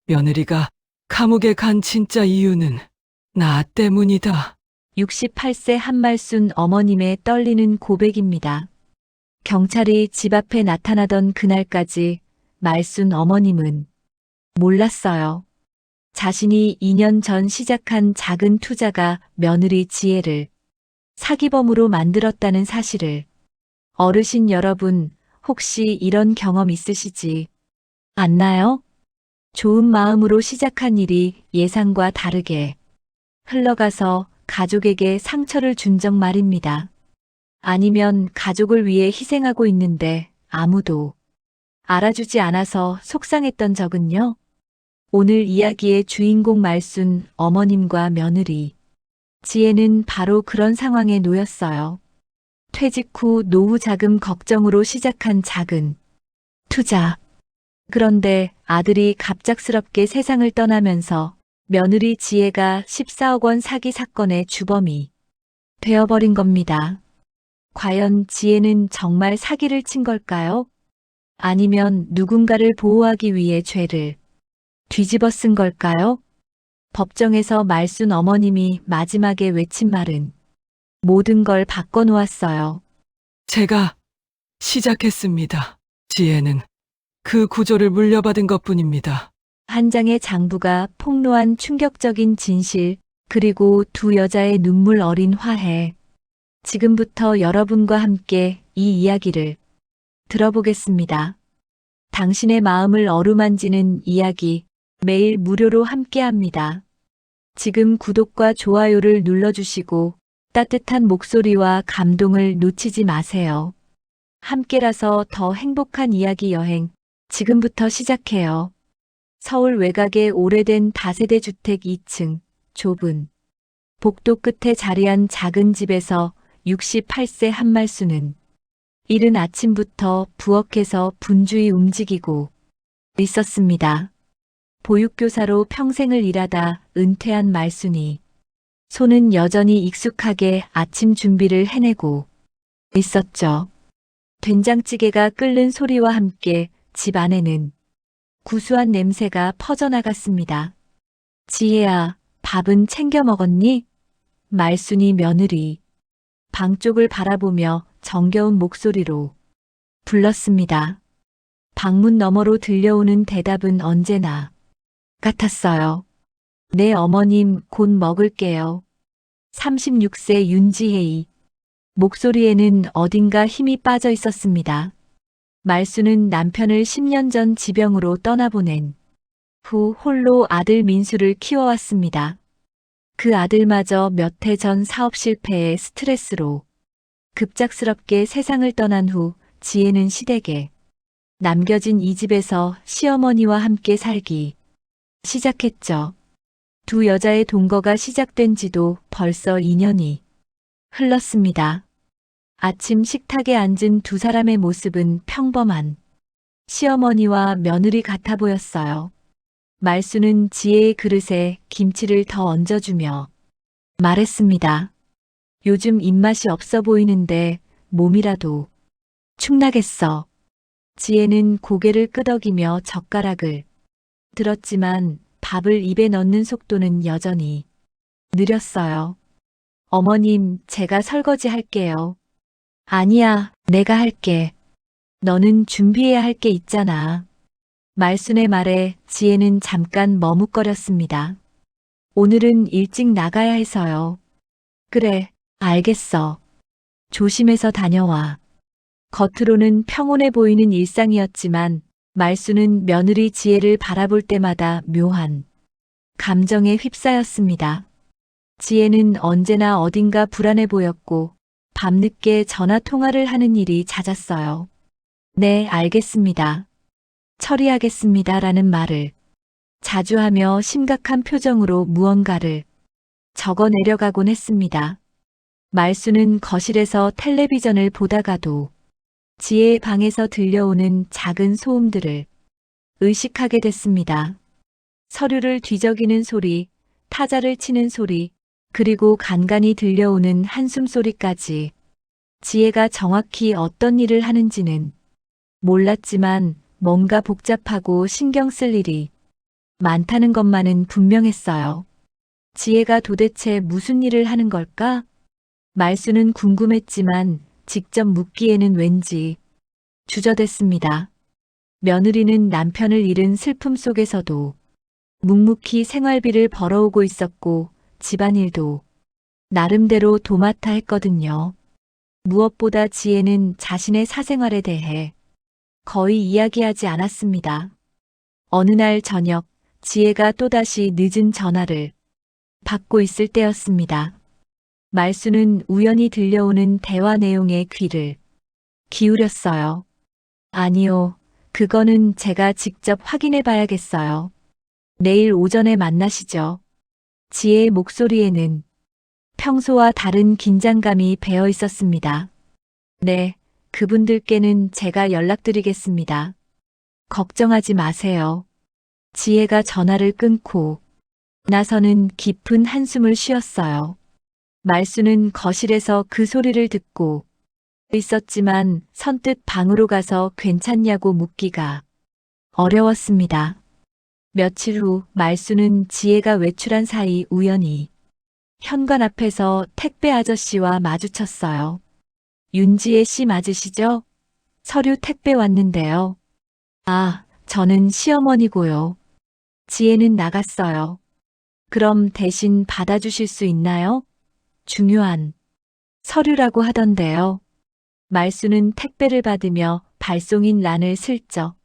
며느리가 감옥에 간 진짜 이유는 나 때문이다. 68세 한말순 어머님의 떨리는 고백입니다. 경찰이 집 앞에 나타나던 그날까지 말순 어머님은 몰랐어요. 자신이 2년 전 시작한 작은 투자가 며느리 지혜를 사기범으로 만들었다는 사실을. 어르신 여러분, 혹시 이런 경험 있으시지 않나요? 좋은 마음으로 시작한 일이 예상과 다르게 흘러가서 가족에게 상처를 준 적 말입니다. 아니면 가족을 위해 희생하고 있는데 아무도 알아주지 않아서 속상했던 적은요? 오늘 이야기의 주인공 말순 어머님과 며느리 지혜는 바로 그런 상황에 놓였어요. 퇴직 후 노후 자금 걱정으로 시작한 작은 투자. 그런데 아들이 갑작스럽게 세상을 떠나면서 며느리 지혜가 14억 원 사기 사건의 주범이 되어버린 겁니다. 과연 지혜는 정말 사기를 친 걸까요? 아니면 누군가를 보호하기 위해 죄를 뒤집어 쓴 걸까요? 법정에서 말순 어머님이 마지막에 외친 말은 모든 걸 바꿔놓았어요. 제가 시작했습니다. 지혜는 그 구조를 물려받은 것뿐입니다. 한 장의 장부가 폭로한 충격적인 진실, 그리고 두 여자의 눈물 어린 화해. 지금부터 여러분과 함께 이 이야기를 들어보겠습니다. 당신의 마음을 어루만지는 이야기, 매일 무료로 함께합니다. 지금 구독과 좋아요를 눌러주시고 따뜻한 목소리와 감동을 놓치지 마세요. 함께라서 더 행복한 이야기 여행, 지금부터 시작해요. 서울 외곽의 오래된 다세대 주택 2층, 좁은 복도 끝에 자리한 작은 집에서 68세 한말순은 이른 아침부터 부엌에서 분주히 움직이고 있었습니다. 보육교사로 평생을 일하다 은퇴한 말순이 손은 여전히 익숙하게 아침 준비를 해내고 있었죠. 된장찌개가 끓는 소리와 함께 집 안에는 구수한 냄새가 퍼져나갔습니다. 지혜야, 밥은 챙겨 먹었니? 말순이 며느리 방 쪽을 바라보며 정겨운 목소리로 불렀습니다. 방문 너머로 들려오는 대답은 언제나 같았어요. 네 어머님, 곧 먹을게요. 36세 윤지혜이. 목소리에는 어딘가 힘이 빠져 있었습니다. 말순은 남편을 10년 전 지병으로 떠나보낸 후 홀로 아들 민수를 키워왔습니다. 그 아들마저 몇 해 전 사업 실패에 스트레스로 급작스럽게 세상을 떠난 후 지혜는 시댁에 남겨진 이 집에서 시어머니와 함께 살기 시작했죠. 두 여자의 동거가 시작된 지도 벌써 2년이 흘렀습니다. 아침 식탁에 앉은 두 사람의 모습은 평범한 시어머니와 며느리 같아 보였어요. 말순은 지혜의 그릇에 김치를 더 얹어주며 말했습니다. 요즘 입맛이 없어 보이는데 몸이라도 축나겠어. 지혜는 고개를 끄덕이며 젓가락을 들었지만 밥을 입에 넣는 속도는 여전히 느렸어요. 어머님, 제가 설거지 할게요. 아니야, 내가 할게. 너는 준비해야 할 게 있잖아. 말순의 말에 지혜는 잠깐 머뭇거렸습니다. 오늘은 일찍 나가야 해서요. 그래, 알겠어. 조심해서 다녀와. 겉으로는 평온해 보이는 일상이었지만 말순은 며느리 지혜를 바라볼 때마다 묘한 감정에 휩싸였습니다. 지혜는 언제나 어딘가 불안해 보였고 밤늦게 전화 통화를 하는 일이 잦았어요. 네, 알겠습니다. 처리하겠습니다라는 말을 자주 하며 심각한 표정으로 무언가를 적어 내려가곤 했습니다. 말순은 거실에서 텔레비전을 보다가도 지혜의 방에서 들려오는 작은 소음들을 의식하게 됐습니다. 서류를 뒤적이는 소리, 타자를 치는 소리, 그리고 간간히 들려오는 한숨 소리까지. 지혜가 정확히 어떤 일을 하는지는 몰랐지만 뭔가 복잡하고 신경 쓸 일이 많다는 것만은 분명했어요. 지혜가 도대체 무슨 일을 하는 걸까? 말수는 궁금했지만 직접 묻기에는 왠지 주저됐습니다. 며느리는 남편을 잃은 슬픔 속에서도 묵묵히 생활비를 벌어오고 있었고 집안일도 나름대로 도맡아 했거든요. 무엇보다 지혜는 자신의 사생활에 대해 거의 이야기하지 않았습니다. 어느 날 저녁 지혜가 또다시 늦은 전화를 받고 있을 때였습니다. 말수는 우연히 들려오는 대화 내용에 귀를 기울였어요. 아니요, 그거는 제가 직접 확인해 봐야겠어요. 내일 오전에 만나시죠. 지혜의 목소리에는 평소와 다른 긴장감이 배어 있었습니다. 네, 그분들께는 제가 연락드리겠습니다. 걱정하지 마세요. 지혜가 전화를 끊고 나서는 깊은 한숨을 쉬었어요. 말수는 거실에서 그 소리를 듣고 있었지만 선뜻 방으로 가서 괜찮냐고 묻기가 어려웠습니다. 며칠 후 말수는 지혜가 외출한 사이 우연히 현관 앞에서 택배 아저씨와 마주쳤어요. 윤지혜 씨 맞으시죠? 서류 택배 왔는데요. 아, 저는 시어머니고요. 지혜는 나갔어요. 그럼 대신 받아주실 수 있나요? 중요한 서류라고 하던데요. 말수는 택배를 받으며 발송인 란을 슬쩍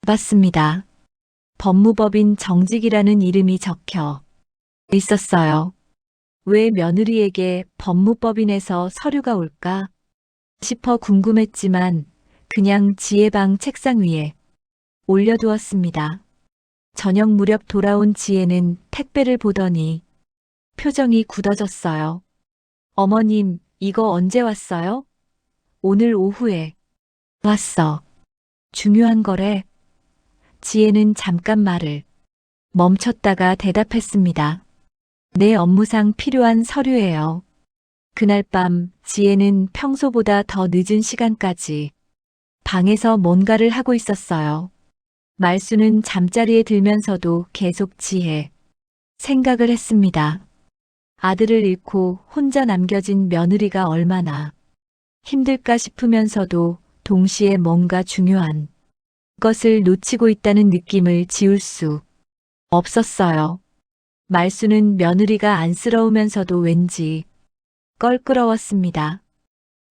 봤습니다. 법무법인 정직이라는 이름이 적혀 있었어요. 왜 며느리에게 법무법인에서 서류가 올까 싶어 궁금했지만 그냥 지혜 방 책상 위에 올려두었습니다. 저녁 무렵 돌아온 지혜는 택배를 보더니 표정이 굳어졌어요. 어머님, 이거 언제 왔어요? 오늘 오후에 왔어. 중요한 거래. 지혜는 잠깐 말을 멈췄다가 대답했습니다. 내 업무상 필요한 서류예요. 그날 밤 지혜는 평소보다 더 늦은 시간까지 방에서 뭔가를 하고 있었어요. 말수는 잠자리에 들면서도 계속 지혜 생각을 했습니다. 아들을 잃고 혼자 남겨진 며느리가 얼마나 힘들까 싶으면서도 동시에 뭔가 중요한 것을 놓치고 있다는 느낌을 지울 수 없었어요. 말수는 며느리가 안쓰러우면서도 왠지 껄끄러웠습니다.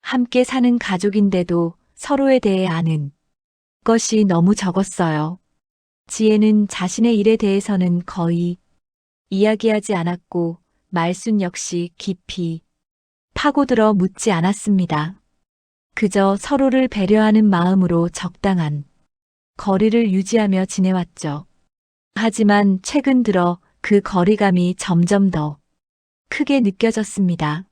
함께 사는 가족인데도 서로에 대해 아는 것이 너무 적었어요. 지혜는 자신의 일에 대해서는 거의 이야기하지 않았고 말순 역시 깊이 파고들어 묻지 않았습니다. 그저 서로를 배려하는 마음으로 적당한 거리를 유지하며 지내왔죠. 하지만 최근 들어 그 거리감이 점점 더 크게 느껴졌습니다.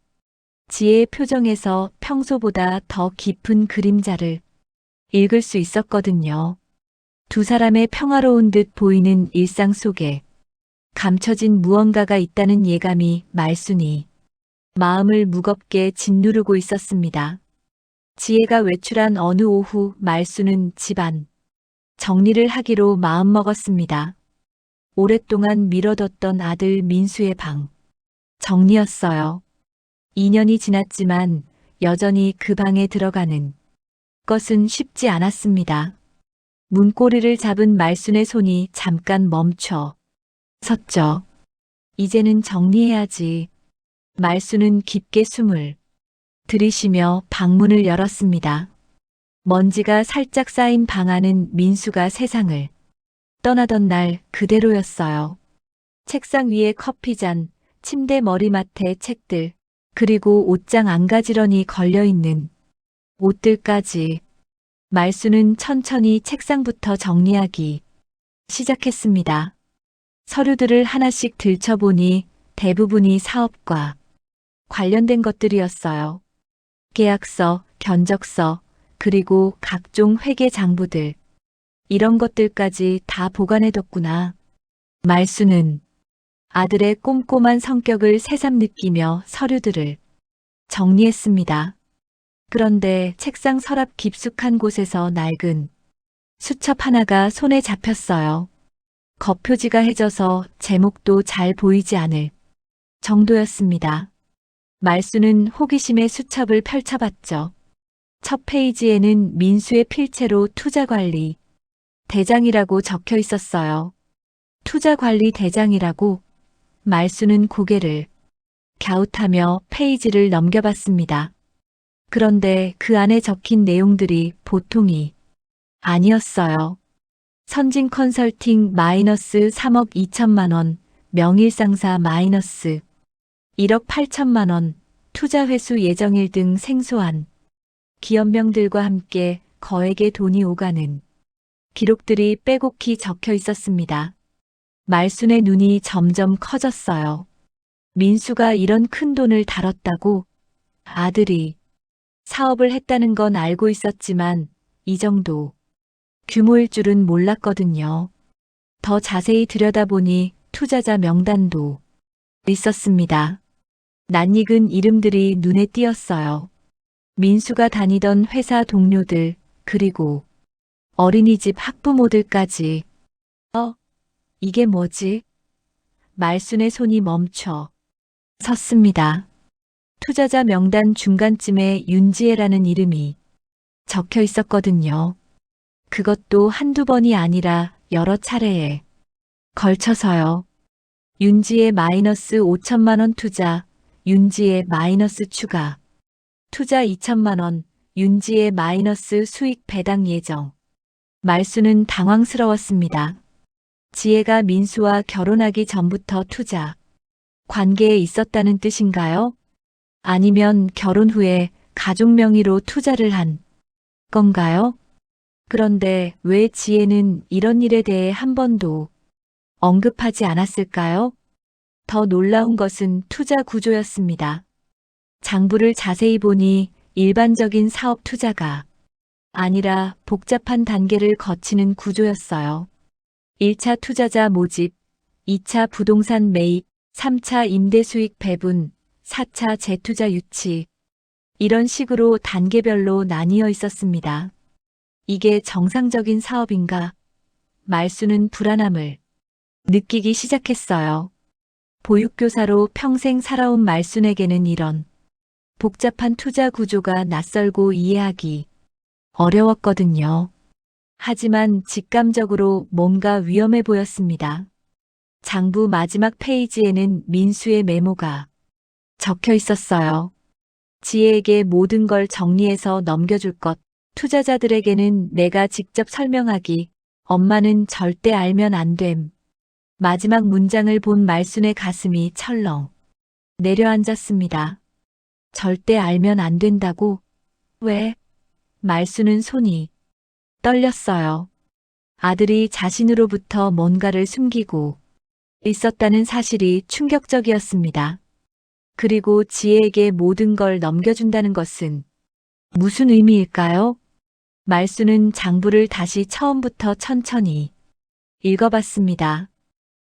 지혜의 표정에서 평소보다 더 깊은 그림자를 읽을 수 있었거든요. 두 사람의 평화로운 듯 보이는 일상 속에 감춰진 무언가가 있다는 예감이 말순이 마음을 무겁게 짓누르고 있었습니다. 지혜가 외출한 어느 오후 말순은 집안 정리를 하기로 마음먹었습니다. 오랫동안 미뤄뒀던 아들 민수의 방 정리였어요. 2년이 지났지만 여전히 그 방에 들어가는 것은 쉽지 않았습니다. 문고리를 잡은 말순의 손이 잠깐 멈춰 섰죠. 이제는 정리해야지. 말순은 깊게 숨을 들이쉬며 방문을 열었습니다. 먼지가 살짝 쌓인 방 안은 민수가 세상을 떠나던 날 그대로였어요. 책상 위에 커피잔, 침대 머리맡에 책들, 그리고 옷장 안가지런히 걸려있는 옷들까지. 말수는 천천히 책상부터 정리하기 시작했습니다. 서류들을 하나씩 들춰보니 대부분이 사업과 관련된 것들이었어요. 계약서, 견적서, 그리고 각종 회계 장부들. 이런 것들까지 다 보관해뒀구나. 말수는 아들의 꼼꼼한 성격을 새삼 느끼며 서류들을 정리했습니다. 그런데 책상 서랍 깊숙한 곳에서 낡은 수첩 하나가 손에 잡혔어요. 겉표지가 해져서 제목도 잘 보이지 않을 정도였습니다. 말수는 호기심의 수첩을 펼쳐봤죠. 첫 페이지에는 민수의 필체로 투자관리 대장이라고 적혀 있었어요. 투자관리 대장이라고? 말수는 고개를 갸웃하며 페이지를 넘겨봤습니다. 그런데 그 안에 적힌 내용들이 보통이 아니었어요. 선진 컨설팅 마이너스 3억 2천만 원, 명일상사 마이너스 1억 8천만 원, 투자 회수 예정일 등 생소한 기업명들과 함께 거액의 돈이 오가는 기록들이 빼곡히 적혀 있었습니다. 말순의 눈이 점점 커졌어요. 민수가 이런 큰 돈을 다뤘다고? 아들이 사업을 했다는 건 알고 있었지만 이 정도 규모일 줄은 몰랐거든요. 더 자세히 들여다보니 투자자 명단도 있었습니다. 낯익은 이름들이 눈에 띄었어요. 민수가 다니던 회사 동료들, 그리고 어린이집 학부모들까지. 이게 뭐지? 말순의 손이 멈춰 섰습니다. 투자자 명단 중간쯤에 윤지혜라는 이름이 적혀 있었거든요. 그것도 한두 번이 아니라 여러 차례에 걸쳐서요. 윤지혜 마이너스 5천만 원 투자, 윤지혜 마이너스 추가, 투자 2천만 원, 윤지혜 마이너스 수익 배당 예정. 말수는 당황스러웠습니다. 지혜가 민수와 결혼하기 전부터 투자 관계에 있었다는 뜻인가요? 아니면 결혼 후에 가족 명의로 투자를 한 건가요? 그런데 왜 지혜는 이런 일에 대해 한 번도 언급하지 않았을까요? 더 놀라운 것은 투자 구조였습니다. 장부를 자세히 보니 일반적인 사업 투자가 아니라 복잡한 단계를 거치는 구조였어요. 1차 투자자 모집, 2차 부동산 매입, 3차 임대 수익 배분, 4차 재투자 유치. 이런 식으로 단계별로 나뉘어 있었습니다. 이게 정상적인 사업인가? 말수는 불안함을 느끼기 시작했어요. 보육교사로 평생 살아온 말순에게는 이런 복잡한 투자 구조가 낯설고 이해하기 어려웠거든요. 하지만 직감적으로 뭔가 위험해 보였습니다. 장부 마지막 페이지에는 민수의 메모가 적혀 있었어요. 지혜에게 모든 걸 정리해서 넘겨줄 것, 투자자들에게는 내가 직접 설명하기, 엄마는 절대 알면 안 됨. 마지막 문장을 본 말순의 가슴이 철렁 내려앉았습니다. 절대 알면 안 된다고? 왜? 말순은 손이 떨렸어요. 아들이 자신으로부터 뭔가를 숨기고 있었다는 사실이 충격적이었습니다. 그리고 지혜에게 모든 걸 넘겨준다는 것은 무슨 의미일까요? 말수는 장부를 다시 처음부터 천천히 읽어봤습니다.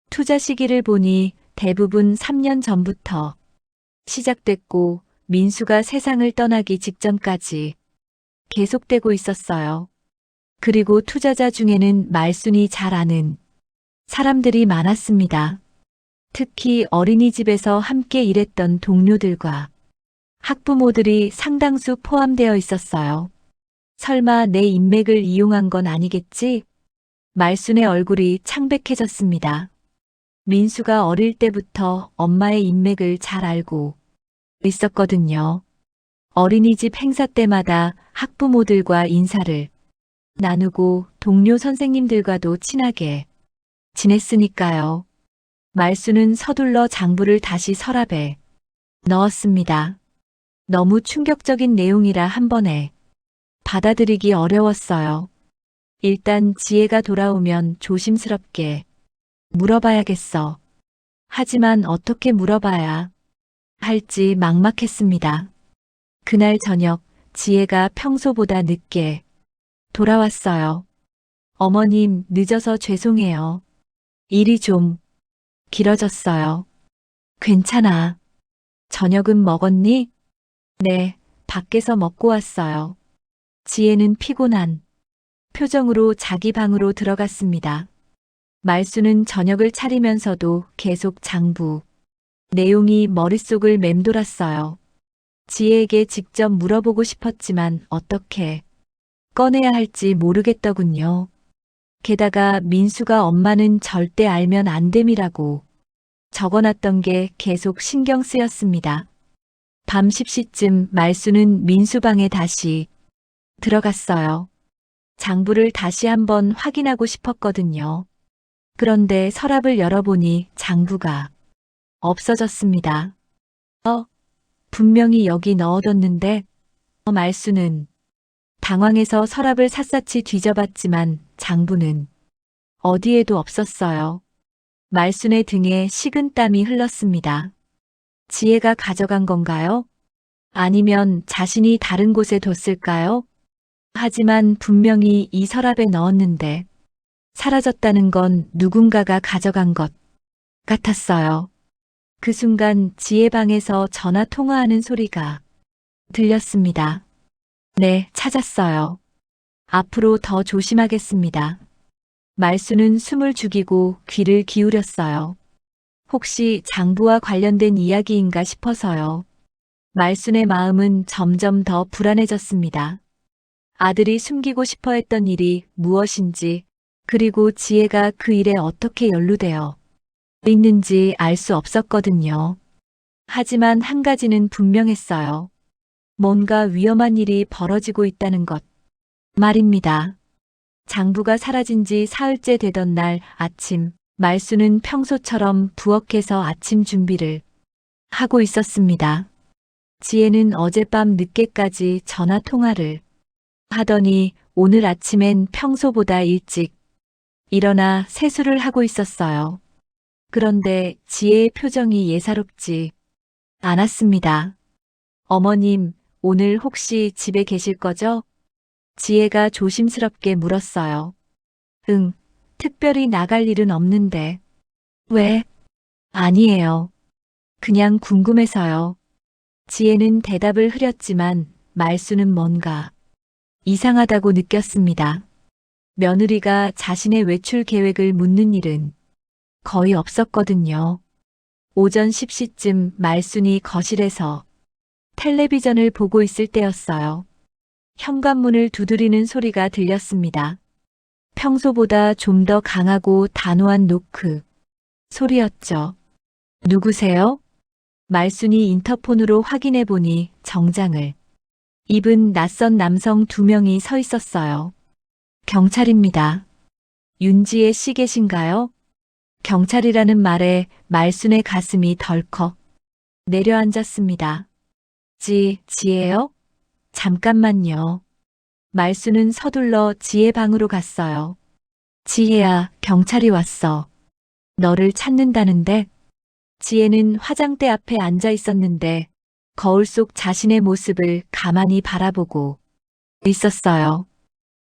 투자 시기를 보니 대부분 3년 전부터 시작됐고 민수가 세상을 떠나기 직전까지 계속되고 있었어요. 그리고 투자자 중에는 말순이 잘 아는 사람들이 많았습니다. 특히 어린이집에서 함께 일했던 동료들과 학부모들이 상당수 포함되어 있었어요. 설마 내 인맥을 이용한 건 아니겠지? 말순의 얼굴이 창백해졌습니다. 민수가 어릴 때부터 엄마의 인맥을 잘 알고 있었거든요. 어린이집 행사 때마다 학부모들과 인사를 나누고 동료 선생님들과도 친하게 지냈으니까요. 말수는 서둘러 장부를 다시 서랍에 넣었습니다. 너무 충격적인 내용이라 한 번에 받아들이기 어려웠어요. 일단 지혜가 돌아오면 조심스럽게 물어봐야겠어. 하지만 어떻게 물어봐야 할지 막막했습니다. 그날 저녁 지혜가 평소보다 늦게 돌아왔어요. 어머님, 늦어서 죄송해요. 일이 좀 길어졌어요. 괜찮아. 저녁은 먹었니? 네, 밖에서 먹고 왔어요. 지혜는 피곤한 표정으로 자기 방으로 들어갔습니다. 말수는 저녁을 차리면서도 계속 장부. 내용이 머릿속을 맴돌았어요. 지혜에게 직접 물어보고 싶었지만 어떻게 꺼내야 할지 모르겠더군요. 게다가 민수가 엄마는 절대 알면 안 됨이라고 적어놨던 게 계속 신경 쓰였습니다. 밤 10시쯤 말수는 민수 방에 다시 들어갔어요. 장부를 다시 한번 확인하고 싶었거든요. 그런데 서랍을 열어보니 장부가 없어졌습니다. 분명히 여기 넣어뒀는데, 말수는 당황해서 서랍을 샅샅이 뒤져봤지만 장부는 어디에도 없었어요. 말순의 등에 식은땀이 흘렀습니다. 지혜가 가져간 건가요? 아니면 자신이 다른 곳에 뒀을까요? 하지만 분명히 이 서랍에 넣었는데 사라졌다는 건 누군가가 가져간 것 같았어요. 그 순간 지혜 방에서 전화 통화하는 소리가 들렸습니다. 네, 찾았어요. 앞으로 더 조심하겠습니다. 말수는 숨을 죽이고 귀를 기울였어요. 혹시 장부와 관련된 이야기인가 싶어서요. 말순의 마음은 점점 더 불안해졌습니다. 아들이 숨기고 싶어 했던 일이 무엇인지, 그리고 지혜가 그 일에 어떻게 연루되어 있는지 알 수 없었거든요. 하지만 한 가지는 분명했어요. 뭔가 위험한 일이 벌어지고 있다는 것 말입니다. 장부가 사라진 지 사흘째 되던 날 아침, 말수는 평소처럼 부엌에서 아침 준비를 하고 있었습니다. 지혜는 어젯밤 늦게까지 전화 통화를 하더니 오늘 아침엔 평소보다 일찍 일어나 세수를 하고 있었어요. 그런데 지혜의 표정이 예사롭지 않았습니다. 어머님, 오늘 혹시 집에 계실 거죠? 지혜가 조심스럽게 물었어요. 응, 특별히 나갈 일은 없는데. 왜? 아니에요. 그냥 궁금해서요. 지혜는 대답을 흐렸지만 말수는 뭔가 이상하다고 느꼈습니다. 며느리가 자신의 외출 계획을 묻는 일은 거의 없었거든요. 오전 10시쯤 말순이 거실에서 텔레비전을 보고 있을 때였어요. 현관문을 두드리는 소리가 들렸습니다. 평소보다 좀 더 강하고 단호한 노크 소리였죠. 누구세요? 말순이 인터폰으로 확인해 보니 정장을 입은 낯선 남성 2명이 서 있었어요. 경찰입니다. 윤지혜 씨 계신가요? 경찰이라는 말에 말순의 가슴이 덜컥 내려앉았습니다. 지혜요? 잠깐만요. 말수는 서둘러 지혜 방으로 갔어요. 지혜야, 경찰이 왔어. 너를 찾는다는데? 지혜는 화장대 앞에 앉아 있었는데 거울 속 자신의 모습을 가만히 바라보고 있었어요.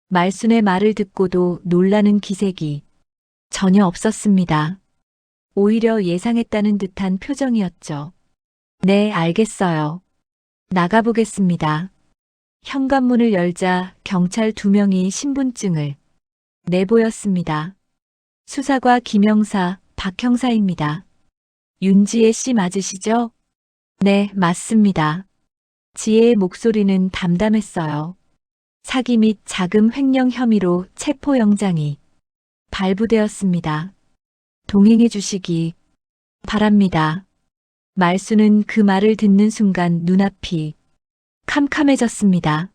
말순의 말을 듣고도 놀라는 기색이 전혀 없었습니다. 오히려 예상했다는 듯한 표정이었죠. 네, 알겠어요. 나가보겠습니다. 현관문을 열자 경찰 2명이 신분증을 내보였습니다. 수사과 김형사, 박 형사입니다. 윤지혜 씨 맞으시죠? 네, 맞습니다. 지혜의 목소리는 담담했어요. 사기 및 자금 횡령 혐의로 체포영장이 발부되었습니다. 동행해 주시기 바랍니다. 말수는 그 말을 듣는 순간 눈앞이 캄캄해졌습니다.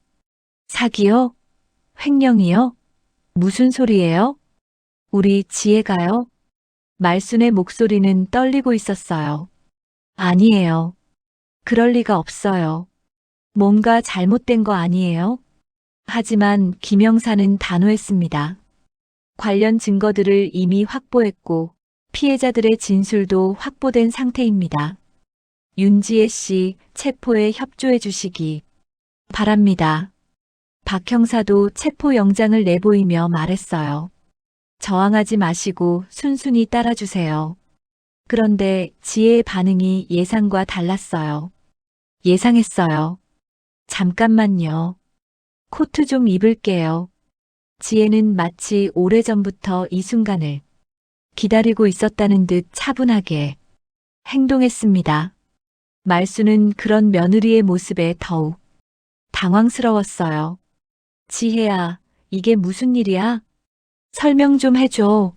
사기요? 횡령이요? 무슨 소리예요? 우리 지혜가요? 말순의 목소리는 떨리고 있었어요. 아니에요. 그럴 리가 없어요. 뭔가 잘못된 거 아니에요? 하지만 김영사는 단호했습니다. 관련 증거들을 이미 확보했고 피해자들의 진술도 확보된 상태입니다. 윤지혜 씨 체포에 협조해 주시기 바랍니다. 박 형사도 체포 영장을 내보이며 말했어요. 저항하지 마시고 순순히 따라주세요. 그런데 지혜의 반응이 예상과 달랐어요. 예상했어요. 잠깐만요. 코트 좀 입을게요. 지혜는 마치 오래전부터 이 순간을 기다리고 있었다는 듯 차분하게 행동했습니다. 말수는 그런 며느리의 모습에 더욱 당황스러웠어요. 지혜야, 이게 무슨 일이야? 설명 좀 해줘.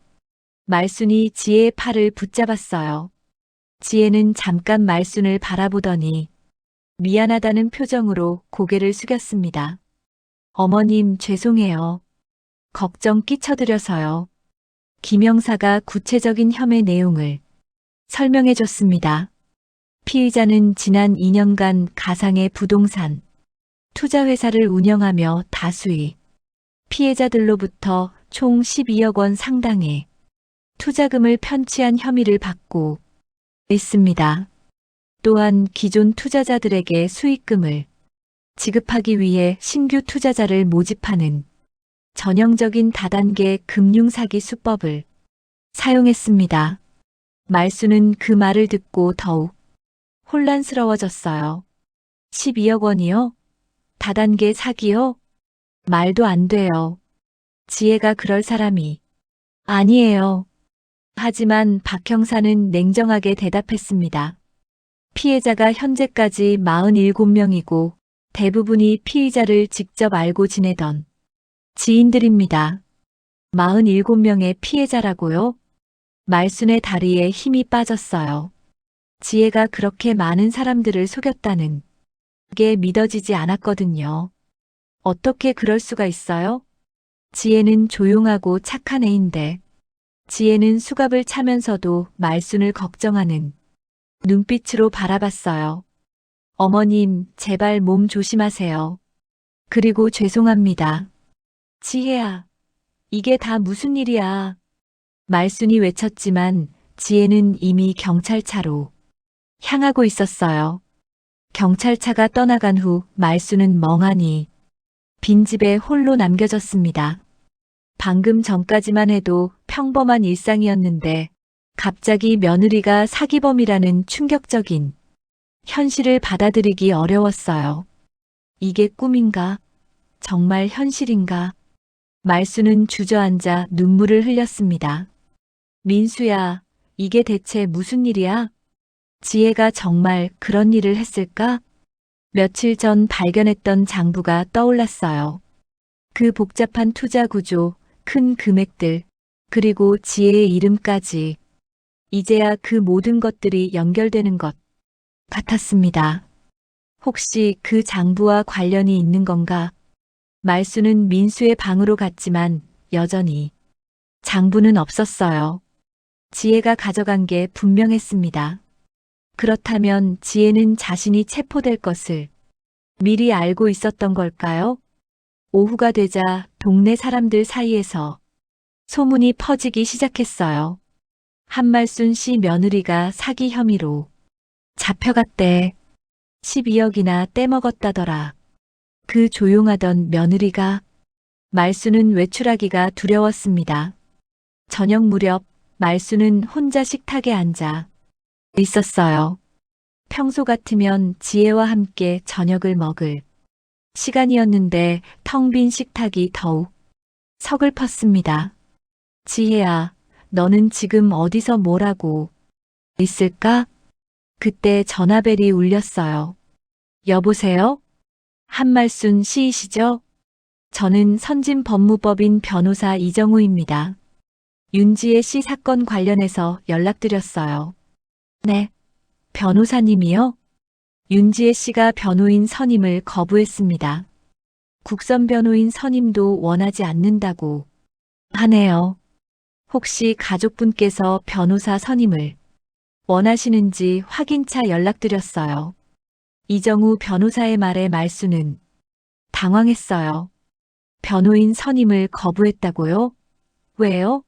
말순이 지혜의 팔을 붙잡았어요. 지혜는 잠깐 말순을 바라보더니 미안하다는 표정으로 고개를 숙였습니다. 어머님, 죄송해요. 걱정 끼쳐드려서요. 김영사가 구체적인 혐의 내용을 설명해 줬습니다. 피의자는 지난 2년간 가상의 부동산 투자회사를 운영하며 다수의 피해자들로부터 총 12억 원 상당의 투자금을 편취한 혐의를 받고 있습니다. 또한 기존 투자자들에게 수익금을 지급하기 위해 신규 투자자를 모집하는 전형적인 다단계 금융사기 수법을 사용했습니다. 말수는 그 말을 듣고 더욱 혼란스러워졌어요. 12억 원이요? 다단계 사기요? 말도 안 돼요. 지혜가 그럴 사람이 아니에요. 하지만 박 형사는 냉정하게 대답했습니다. 피해자가 현재까지 47명이고 대부분이 피의자를 직접 알고 지내던 지인들입니다. 47명의 피해자라고요? 말순의 다리에 힘이 빠졌어요. 지혜가 그렇게 많은 사람들을 속였다는 게 믿어지지 않았거든요. 어떻게 그럴 수가 있어요? 지혜는 조용하고 착한 애인데 지혜는 수갑을 차면서도 말순을 걱정하는 눈빛으로 바라봤어요. 어머님, 제발 몸 조심하세요. 그리고 죄송합니다. 지혜야, 이게 다 무슨 일이야? 말순이 외쳤지만 지혜는 이미 경찰차로 향하고 있었어요. 경찰차가 떠나간 후 말순은 멍하니 빈집에 홀로 남겨졌습니다. 방금 전까지만 해도 평범한 일상이었는데 갑자기 며느리가 사기범이라는 충격적인 현실을 받아들이기 어려웠어요. 이게 꿈인가? 정말 현실인가? 말수는 주저앉아 눈물을 흘렸습니다. 민수야, 이게 대체 무슨 일이야? 지혜가 정말 그런 일을 했을까? 며칠 전 발견했던 장부가 떠올랐어요. 그 복잡한 투자 구조, 큰 금액들, 그리고 지혜의 이름까지. 이제야 그 모든 것들이 연결되는 것 같았습니다. 혹시 그 장부와 관련이 있는 건가? 말수는 민수의 방으로 갔지만 여전히 장부는 없었어요. 지혜가 가져간 게 분명했습니다. 그렇다면 지혜는 자신이 체포될 것을 미리 알고 있었던 걸까요? 오후가 되자 동네 사람들 사이에서 소문이 퍼지기 시작했어요. 한말순 씨 며느리가 사기 혐의로 잡혀갔대. 12억이나 떼먹었다더라. 그 조용하던 며느리가 말수는 외출하기가 두려웠습니다. 저녁 무렵 말수는 혼자 식탁에 앉아 있었어요. 평소 같으면 지혜와 함께 저녁을 먹을 시간이었는데 텅 빈 식탁이 더욱 서글펐습니다. 지혜야, 너는 지금 어디서 뭘 하고 있을까? 그때 전화벨이 울렸어요. 여보세요? 한말순 씨이시죠? 저는 선진법무법인 변호사 이정우입니다. 윤지혜 씨 사건 관련해서 연락드렸어요. 네. 변호사님이요? 윤지혜 씨가 변호인 선임을 거부했습니다. 국선 변호인 선임도 원하지 않는다고 하네요. 혹시 가족분께서 변호사 선임을 원하시는지 확인차 연락드렸어요. 이정우 변호사의 말에 말수는 당황했어요. 변호인 선임을 거부했다고요? 왜요?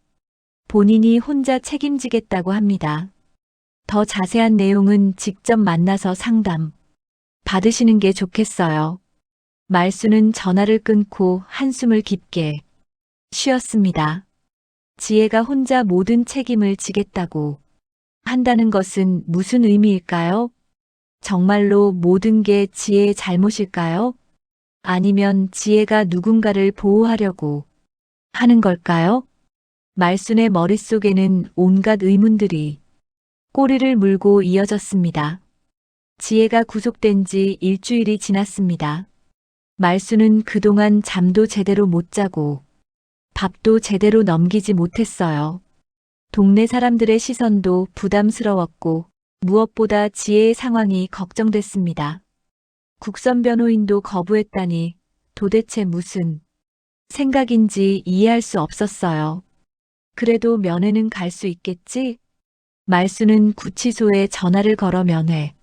본인이 혼자 책임지겠다고 합니다. 더 자세한 내용은 직접 만나서 상담 받으시는 게 좋겠어요. 말수는 전화를 끊고 한숨을 깊게 쉬었습니다. 지혜가 혼자 모든 책임을 지겠다고 한다는 것은 무슨 의미일까요? 정말로 모든 게 지혜의 잘못일까요? 아니면 지혜가 누군가를 보호하려고 하는 걸까요? 말순의 머릿속에는 온갖 의문들이 꼬리를 물고 이어졌습니다. 지혜가 구속된 지 일주일이 지났습니다. 말순은 그동안 잠도 제대로 못 자고 밥도 제대로 넘기지 못했어요. 동네 사람들의 시선도 부담스러웠고 무엇보다 지혜의 상황이 걱정됐습니다. 국선 변호인도 거부했다니 도대체 무슨 생각인지 이해할 수 없었어요. 그래도 면회는 갈 수 있겠지? 말순은 구치소에 전화를 걸어 면회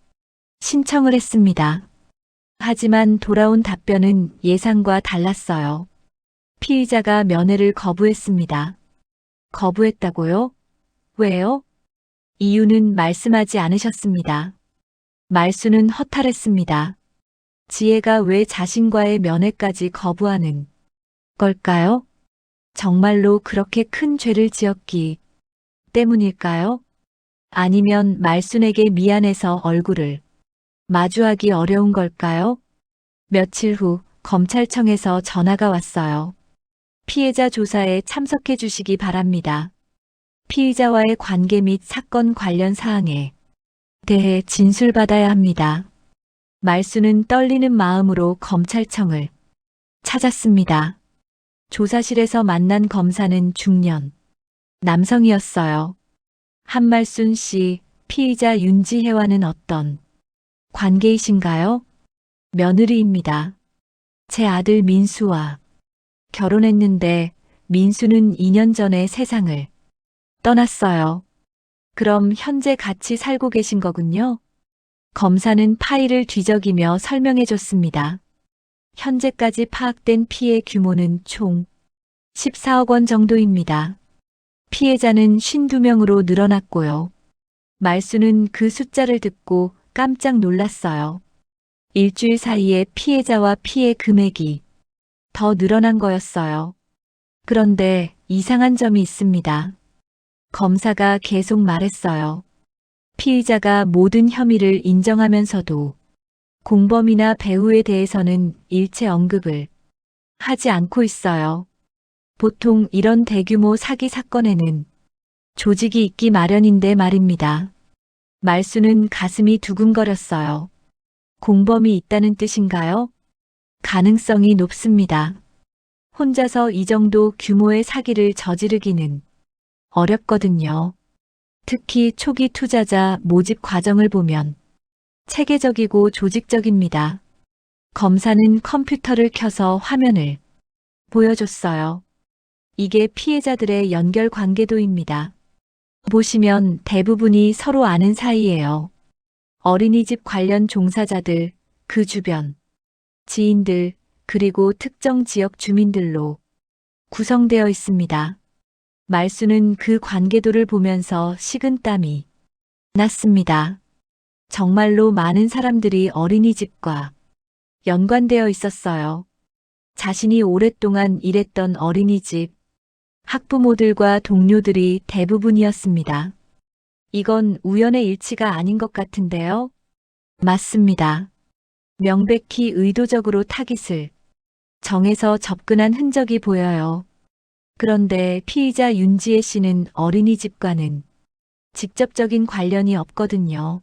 신청을 했습니다. 하지만 돌아온 답변은 예상과 달랐어요. 피의자가 면회를 거부했습니다. 거부했다고요? 왜요? 이유는 말씀하지 않으셨습니다. 말순은 허탈했습니다. 지혜가 왜 자신과의 면회까지 거부하는 걸까요? 정말로 그렇게 큰 죄를 지었기 때문일까요? 아니면 말순에게 미안해서 얼굴을 마주하기 어려운 걸까요? 며칠 후 검찰청에서 전화가 왔어요. 피해자 조사에 참석해 주시기 바랍니다. 피의자와의 관계 및 사건 관련 사항에 대해 진술받아야 합니다. 말순은 떨리는 마음으로 검찰청을 찾았습니다. 조사실에서 만난 검사는 중년 남성이었어요. 한말순 씨, 피의자 윤지혜와는 어떤 관계이신가요? 며느리입니다. 제 아들 민수와 결혼했는데 민수는 2년 전에 세상을 떠났어요. 그럼 현재 같이 살고 계신 거군요? 검사는 파일을 뒤적이며 설명해 줬습니다. 현재까지 파악된 피해 규모는 총 14억 원 정도입니다. 피해자는 52명으로 늘어났고요. 말순은 그 숫자를 듣고 깜짝 놀랐어요. 일주일 사이에 피해자와 피해 금액이 더 늘어난 거였어요. 그런데 이상한 점이 있습니다. 검사가 계속 말했어요. 피의자가 모든 혐의를 인정하면서도 공범이나 배후에 대해서는 일체 언급을 하지 않고 있어요. 보통 이런 대규모 사기 사건에는 조직이 있기 마련인데 말입니다. 말순은 가슴이 두근거렸어요. 공범이 있다는 뜻인가요? 가능성이 높습니다. 혼자서 이 정도 규모의 사기를 저지르기는 어렵거든요. 특히 초기 투자자 모집 과정을 보면 체계적이고 조직적입니다. 검사는 컴퓨터를 켜서 화면을 보여줬어요. 이게 피해자들의 연결 관계도입니다. 보시면 대부분이 서로 아는 사이예요. 어린이집 관련 종사자들, 그 주변, 지인들, 그리고 특정 지역 주민들로 구성되어 있습니다. 말순은 그 관계도를 보면서 식은땀이 났습니다. 정말로 많은 사람들이 어린이집과 연관되어 있었어요. 자신이 오랫동안 일했던 어린이집, 학부모들과 동료들이 대부분이었습니다. 이건 우연의 일치가 아닌 것 같은데요? 맞습니다. 명백히 의도적으로 타깃을 정해서 접근한 흔적이 보여요. 그런데 피의자 윤지혜 씨는 어린이집과는 직접적인 관련이 없거든요.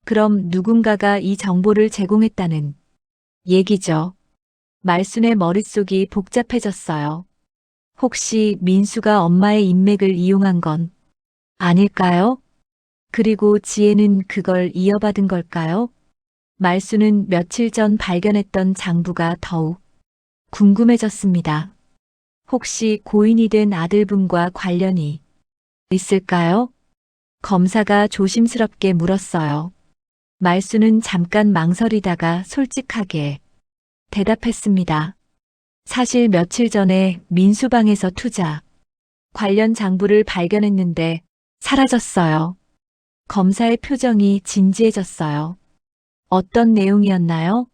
그럼 누군가가 이 정보를 제공했다는 얘기죠. 말순의 머릿속이 복잡해졌어요. 혹시 민수가 엄마의 인맥을 이용한 건 아닐까요? 그리고 지혜는 그걸 이어받은 걸까요? 말순은 며칠 전 발견했던 장부가 더욱 궁금해졌습니다. 혹시 고인이 된 아들분과 관련이 있을까요? 검사가 조심스럽게 물었어요. 말순은 잠깐 망설이다가 솔직하게 대답했습니다. 사실 며칠 전에 민수방에서 투자 관련 장부를 발견했는데 사라졌어요. 검사의 표정이 진지해졌어요. 어떤 내용이었나요?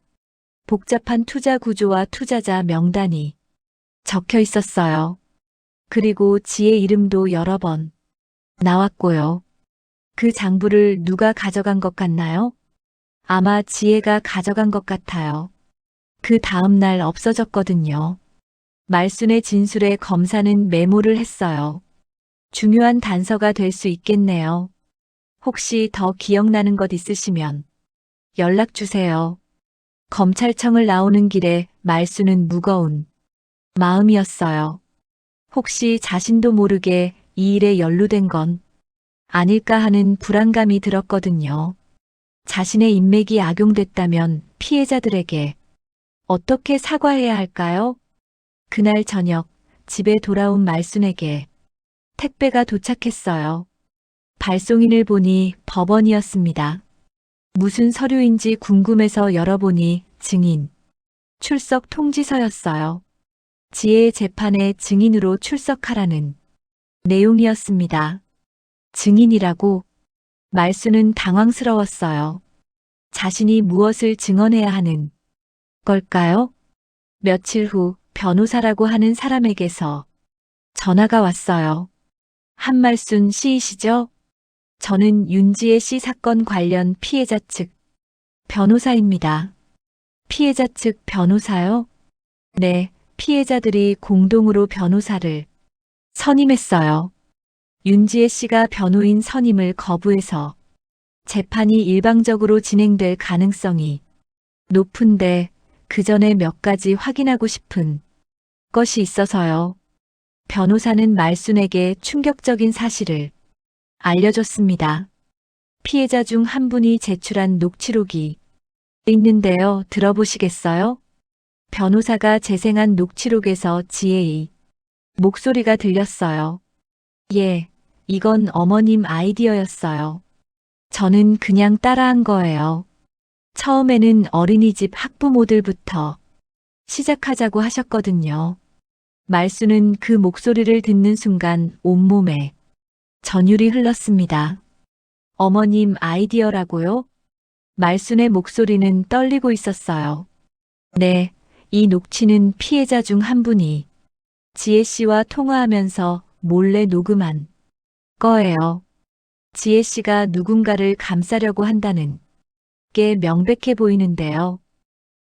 복잡한 투자 구조와 투자자 명단이 적혀 있었어요. 그리고 지혜 이름도 여러 번 나왔고요. 그 장부를 누가 가져간 것 같나요? 아마 지혜가 가져간 것 같아요. 그 다음 날 없어졌거든요. 말순의 진술에 검사는 메모를 했어요. 중요한 단서가 될 수 있겠네요. 혹시 더 기억나는 것 있으시면 연락 주세요. 검찰청을 나오는 길에 말수는 무거운 마음이었어요. 혹시 자신도 모르게 이 일에 연루된 건 아닐까 하는 불안감이 들었거든요. 자신의 인맥이 악용됐다면 피해자들에게 어떻게 사과해야 할까요? 그날 저녁 집에 돌아온 말순에게 택배가 도착했어요. 발송인을 보니 법원이었습니다. 무슨 서류인지 궁금해서 열어보니 증인, 출석 통지서였어요. 지혜의 재판에 증인으로 출석하라는 내용이었습니다. 증인이라고? 말수는 당황스러웠어요. 자신이 무엇을 증언해야 하는 걸까요? 며칠 후 변호사라고 하는 사람에게서 전화가 왔어요. 한말순 씨이시죠? 저는 윤지혜 씨 사건 관련 피해자 측 변호사입니다. 피해자 측 변호사요? 네, 피해자들이 공동으로 변호사를 선임했어요. 윤지혜 씨가 변호인 선임을 거부해서 재판이 일방적으로 진행될 가능성이 높은데 그 전에 몇 가지 확인하고 싶은 것이 있어서요. 변호사는 말순에게 충격적인 사실을 알려줬습니다. 피해자 중 한 분이 제출한 녹취록이 있는데요. 들어보시겠어요? 변호사가 재생한 녹취록에서 지혜의 목소리가 들렸어요. 예, 이건 어머님 아이디어였어요. 저는 그냥 따라한 거예요. 처음에는 어린이집 학부모들부터 시작하자고 하셨거든요. 말수는 그 목소리를 듣는 순간 온몸에 전율이 흘렀습니다. 어머님 아이디어라고요? 말순의 목소리는 떨리고 있었어요. 네, 이 녹취는 피해자 중 한 분이 지혜 씨와 통화하면서 몰래 녹음한 거예요. 지혜 씨가 누군가를 감싸려고 한다는 게 명백해 보이는데요.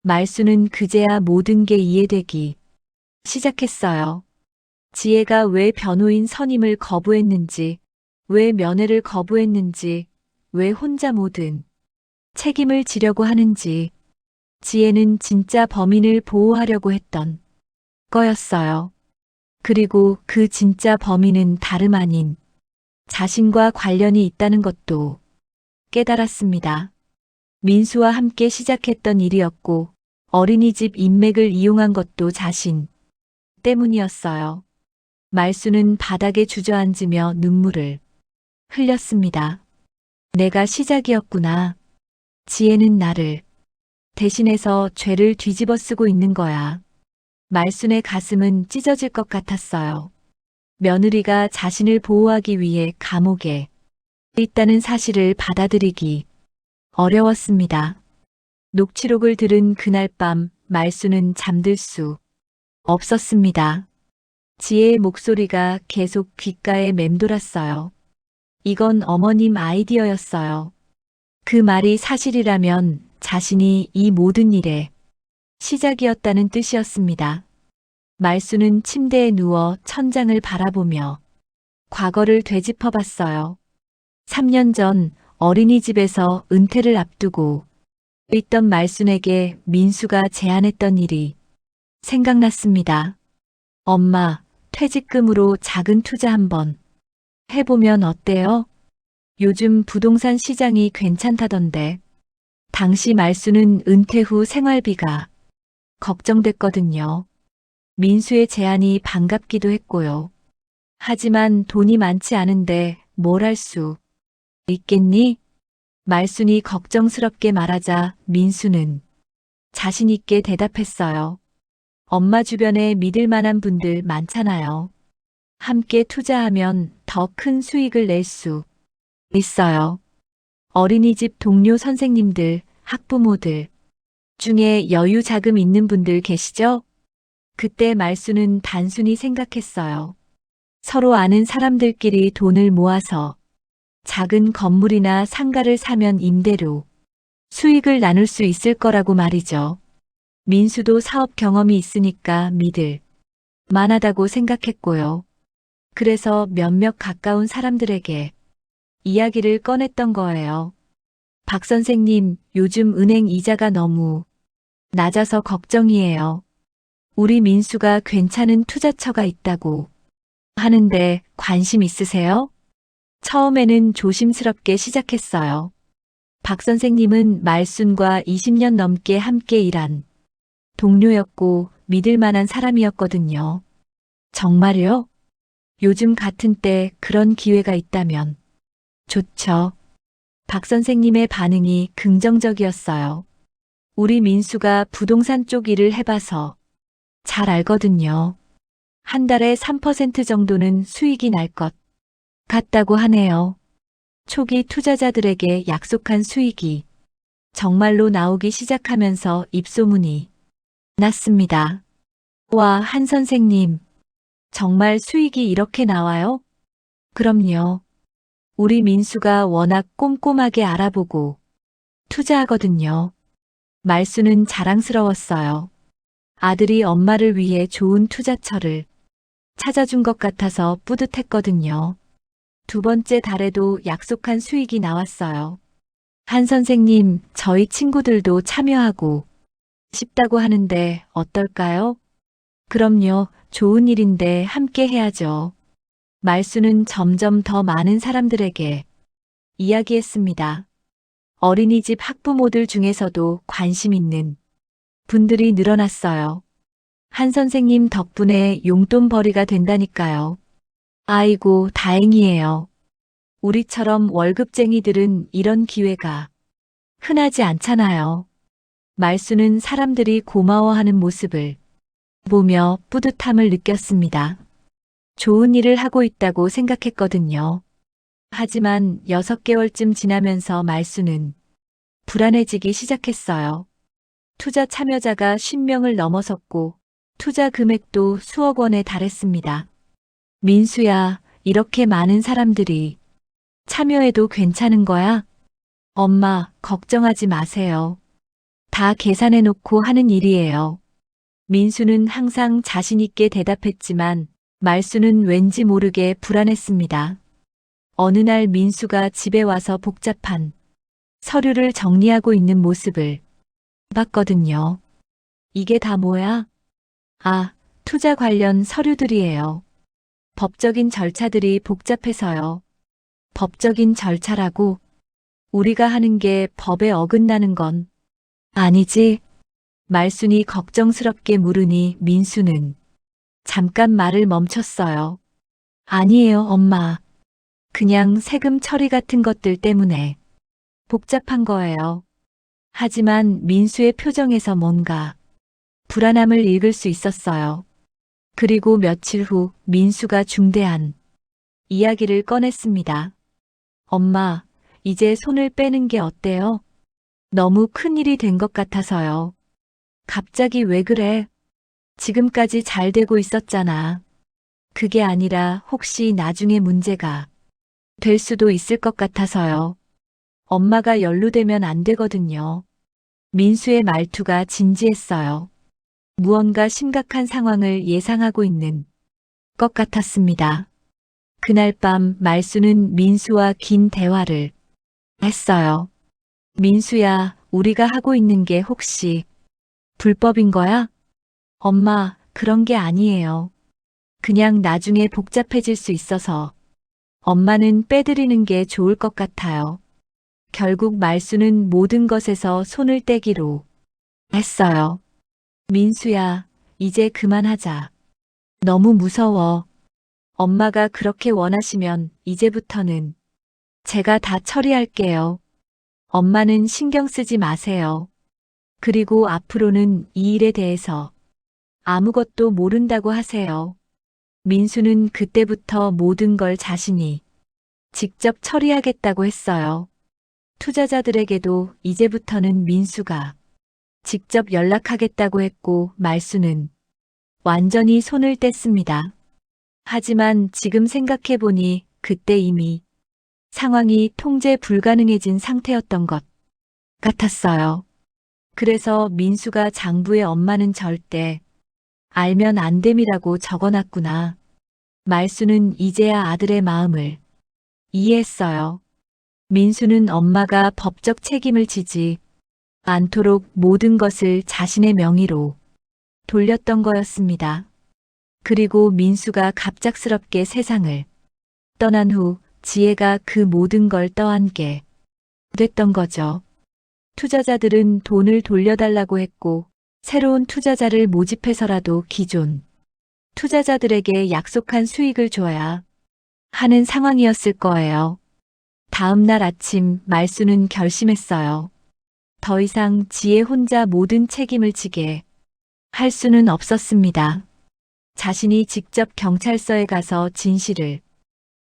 말수는 그제야 모든 게 이해되기 시작했어요. 지혜가 왜 변호인 선임을 거부했는지, 왜 면회를 거부했는지, 왜 혼자 모든 책임을 지려고 하는지, 지혜는 진짜 범인을 보호하려고 했던 거였어요. 그리고 그 진짜 범인은 다름 아닌 자신과 관련이 있다는 것도 깨달았습니다. 민수와 함께 시작했던 일이었고 어린이집 인맥을 이용한 것도 자신 때문이었어요. 말수는 바닥에 주저앉으며 눈물을 흘렸습니다. 내가 시작이었구나. 지혜는 나를 대신해서 죄를 뒤집어 쓰고 있는 거야. 말순의 가슴은 찢어질 것 같았어요. 며느리가 자신을 보호하기 위해 감옥에 있다는 사실을 받아들이기 어려웠습니다. 녹취록을 들은 그날 밤 말수는 잠들 수 없었습니다. 지혜의 목소리가 계속 귓가에 맴돌았어요. 이건 어머님 아이디어였어요. 그 말이 사실이라면 자신이 이 모든 일의 시작이었다는 뜻이었습니다. 말수는 침대에 누워 천장을 바라보며 과거를 되짚어 봤어요. 3년 전 어린이집에서 은퇴를 앞두고 있던 말순에게 민수가 제안했던 일이 생각났습니다. 엄마, 퇴직금으로 작은 투자 한번 해보면 어때요? 요즘 부동산 시장이 괜찮다던데. 당시 말수는 은퇴 후 생활비가 걱정됐거든요. 민수의 제안이 반갑기도 했고요. 하지만 돈이 많지 않은데 뭘 할 수 있겠니? 말순이 걱정스럽게 말하자 민수는 자신 있게 대답했어요. 엄마 주변에 믿을 만한 분들 많잖아요. 함께 투자하면 더 큰 수익을 낼 수 있어요. 어린이집 동료 선생님들, 학부모들 중에 여유 자금 있는 분들 계시죠? 그때 말수는 단순히 생각했어요. 서로 아는 사람들끼리 돈을 모아서 작은 건물이나 상가를 사면 임대료, 수익을 나눌 수 있을 거라고 말이죠. 민수도 사업 경험이 있으니까 믿을 만하다고 생각했고요. 그래서 몇몇 가까운 사람들에게 이야기를 꺼냈던 거예요. 박 선생님, 요즘 은행 이자가 너무 낮아서 걱정이에요. 우리 민수가 괜찮은 투자처가 있다고 하는데 관심 있으세요? 처음에는 조심스럽게 시작했어요. 박 선생님은 말순과 20년 넘게 함께 일한 동료였고 믿을 만한 사람이었거든요. 정말요? 요즘 같은 때 그런 기회가 있다면 좋죠. 박 선생님의 반응이 긍정적이었어요. 우리 민수가 부동산 쪽 일을 해봐서 잘 알거든요. 한 달에 3% 정도는 수익이 날 것 같다고 하네요. 초기 투자자들에게 약속한 수익이 정말로 나오기 시작하면서 입소문이 났습니다. 와, 한 선생님, 정말 수익이 이렇게 나와요? 그럼요. 우리 민수가 워낙 꼼꼼하게 알아보고 투자하거든요. 말수는 자랑스러웠어요. 아들이 엄마를 위해 좋은 투자처를 찾아준 것 같아서 뿌듯했거든요. 두 번째 달에도 약속한 수익이 나왔어요. 한 선생님, 저희 친구들도 참여하고 싶다고 하는데 어떨까요? 그럼요, 좋은 일인데 함께 해야죠. 말수는 점점 더 많은 사람들에게 이야기했습니다. 어린이집 학부모들 중에서도 관심 있는 분들이 늘어났어요. 한 선생님 덕분에 용돈벌이가 된다니까요. 아이고, 다행이에요. 우리처럼 월급쟁이들은 이런 기회가 흔하지 않잖아요. 말수는 사람들이 고마워하는 모습을 보며 뿌듯함을 느꼈습니다. 좋은 일을 하고 있다고 생각했거든요. 하지만 6개월쯤 지나면서 말수는 불안해지기 시작했어요. 투자 참여자가 10명을 넘어섰고 투자 금액도 수억 원에 달했습니다. 민수야, 이렇게 많은 사람들이 참여해도 괜찮은 거야? 엄마, 걱정하지 마세요. 다 계산해 놓고 하는 일이에요. 민수는 항상 자신있게 대답했지만 말수는 왠지 모르게 불안했습니다. 어느 날 민수가 집에 와서 복잡한 서류를 정리하고 있는 모습을 봤거든요. 이게 다 뭐야? 아, 투자 관련 서류들이에요. 법적인 절차들이 복잡해서요. 법적인 절차라고 우리가 하는 게 법에 어긋나는 건 아니지? 말순이 걱정스럽게 물으니 민수는 잠깐 말을 멈췄어요. 아니에요, 엄마. 그냥 세금 처리 같은 것들 때문에 복잡한 거예요. 하지만 민수의 표정에서 뭔가 불안함을 읽을 수 있었어요. 그리고 며칠 후 민수가 중대한 이야기를 꺼냈습니다. 엄마, 이제 손을 빼는 게 어때요? 너무 큰일이 된 것 같아서요. 갑자기 왜 그래? 지금까지 잘 되고 있었잖아. 그게 아니라 혹시 나중에 문제가 될 수도 있을 것 같아서요. 엄마가 연루되면 안 되거든요. 민수의 말투가 진지했어요. 무언가 심각한 상황을 예상하고 있는 것 같았습니다. 그날 밤 말수는 민수와 긴 대화를 했어요. 민수야, 우리가 하고 있는 게 혹시 불법인 거야? 엄마, 그런 게 아니에요. 그냥 나중에 복잡해질 수 있어서 엄마는 빼드리는 게 좋을 것 같아요. 결국 말수는 모든 것에서 손을 떼기로 했어요. 민수야, 이제 그만하자. 너무 무서워. 엄마가 그렇게 원하시면 이제부터는 제가 다 처리할게요. 엄마는 신경 쓰지 마세요. 그리고 앞으로는 이 일에 대해서 아무것도 모른다고 하세요. 민수는 그때부터 모든 걸 자신이 직접 처리하겠다고 했어요. 투자자들에게도 이제부터는 민수가 직접 연락하겠다고 했고 말수는 완전히 손을 뗐습니다. 하지만 지금 생각해보니 그때 이미 상황이 통제 불가능해진 상태였던 것 같았어요. 그래서 민수가 장부에 엄마는 절대 알면 안 됨이라고 적어놨구나 말수는 이제야 아들의 마음을 이해했어요. 민수는 엄마가 법적 책임을 지지 않도록 모든 것을 자신의 명의로 돌렸던 거였습니다. 그리고 민수가 갑작스럽게 세상을 떠난 후 지혜가 그 모든 걸 떠안게 됐던 거죠. 투자자들은 돈을 돌려달라고 했고 새로운 투자자를 모집해서라도 기존 투자자들에게 약속한 수익을 줘야 하는 상황이었을 거예요. 다음 날 아침 말수는 결심했어요. 더 이상 지혜 혼자 모든 책임을 지게 할 수는 없었습니다. 자신이 직접 경찰서에 가서 진실을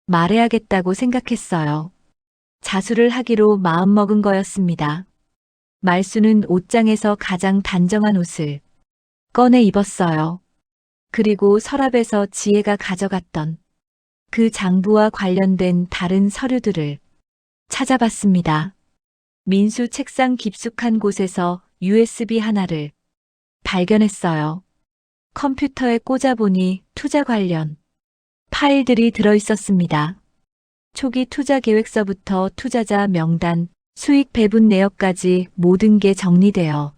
말해야겠다고 생각했어요. 자수를 하기로 마음먹은 거였습니다. 말수는 옷장에서 가장 단정한 옷을 꺼내 입었어요. 그리고 서랍에서 지혜가 가져갔던 그 장부와 관련된 다른 서류들을 찾아봤습니다. 민수 책상 깊숙한 곳에서 USB 하나를 발견했어요. 컴퓨터에 꽂아보니 투자 관련 파일들이 들어있었습니다. 초기 투자 계획서부터 투자자 명단, 수익 배분 내역까지 모든 게 정리되어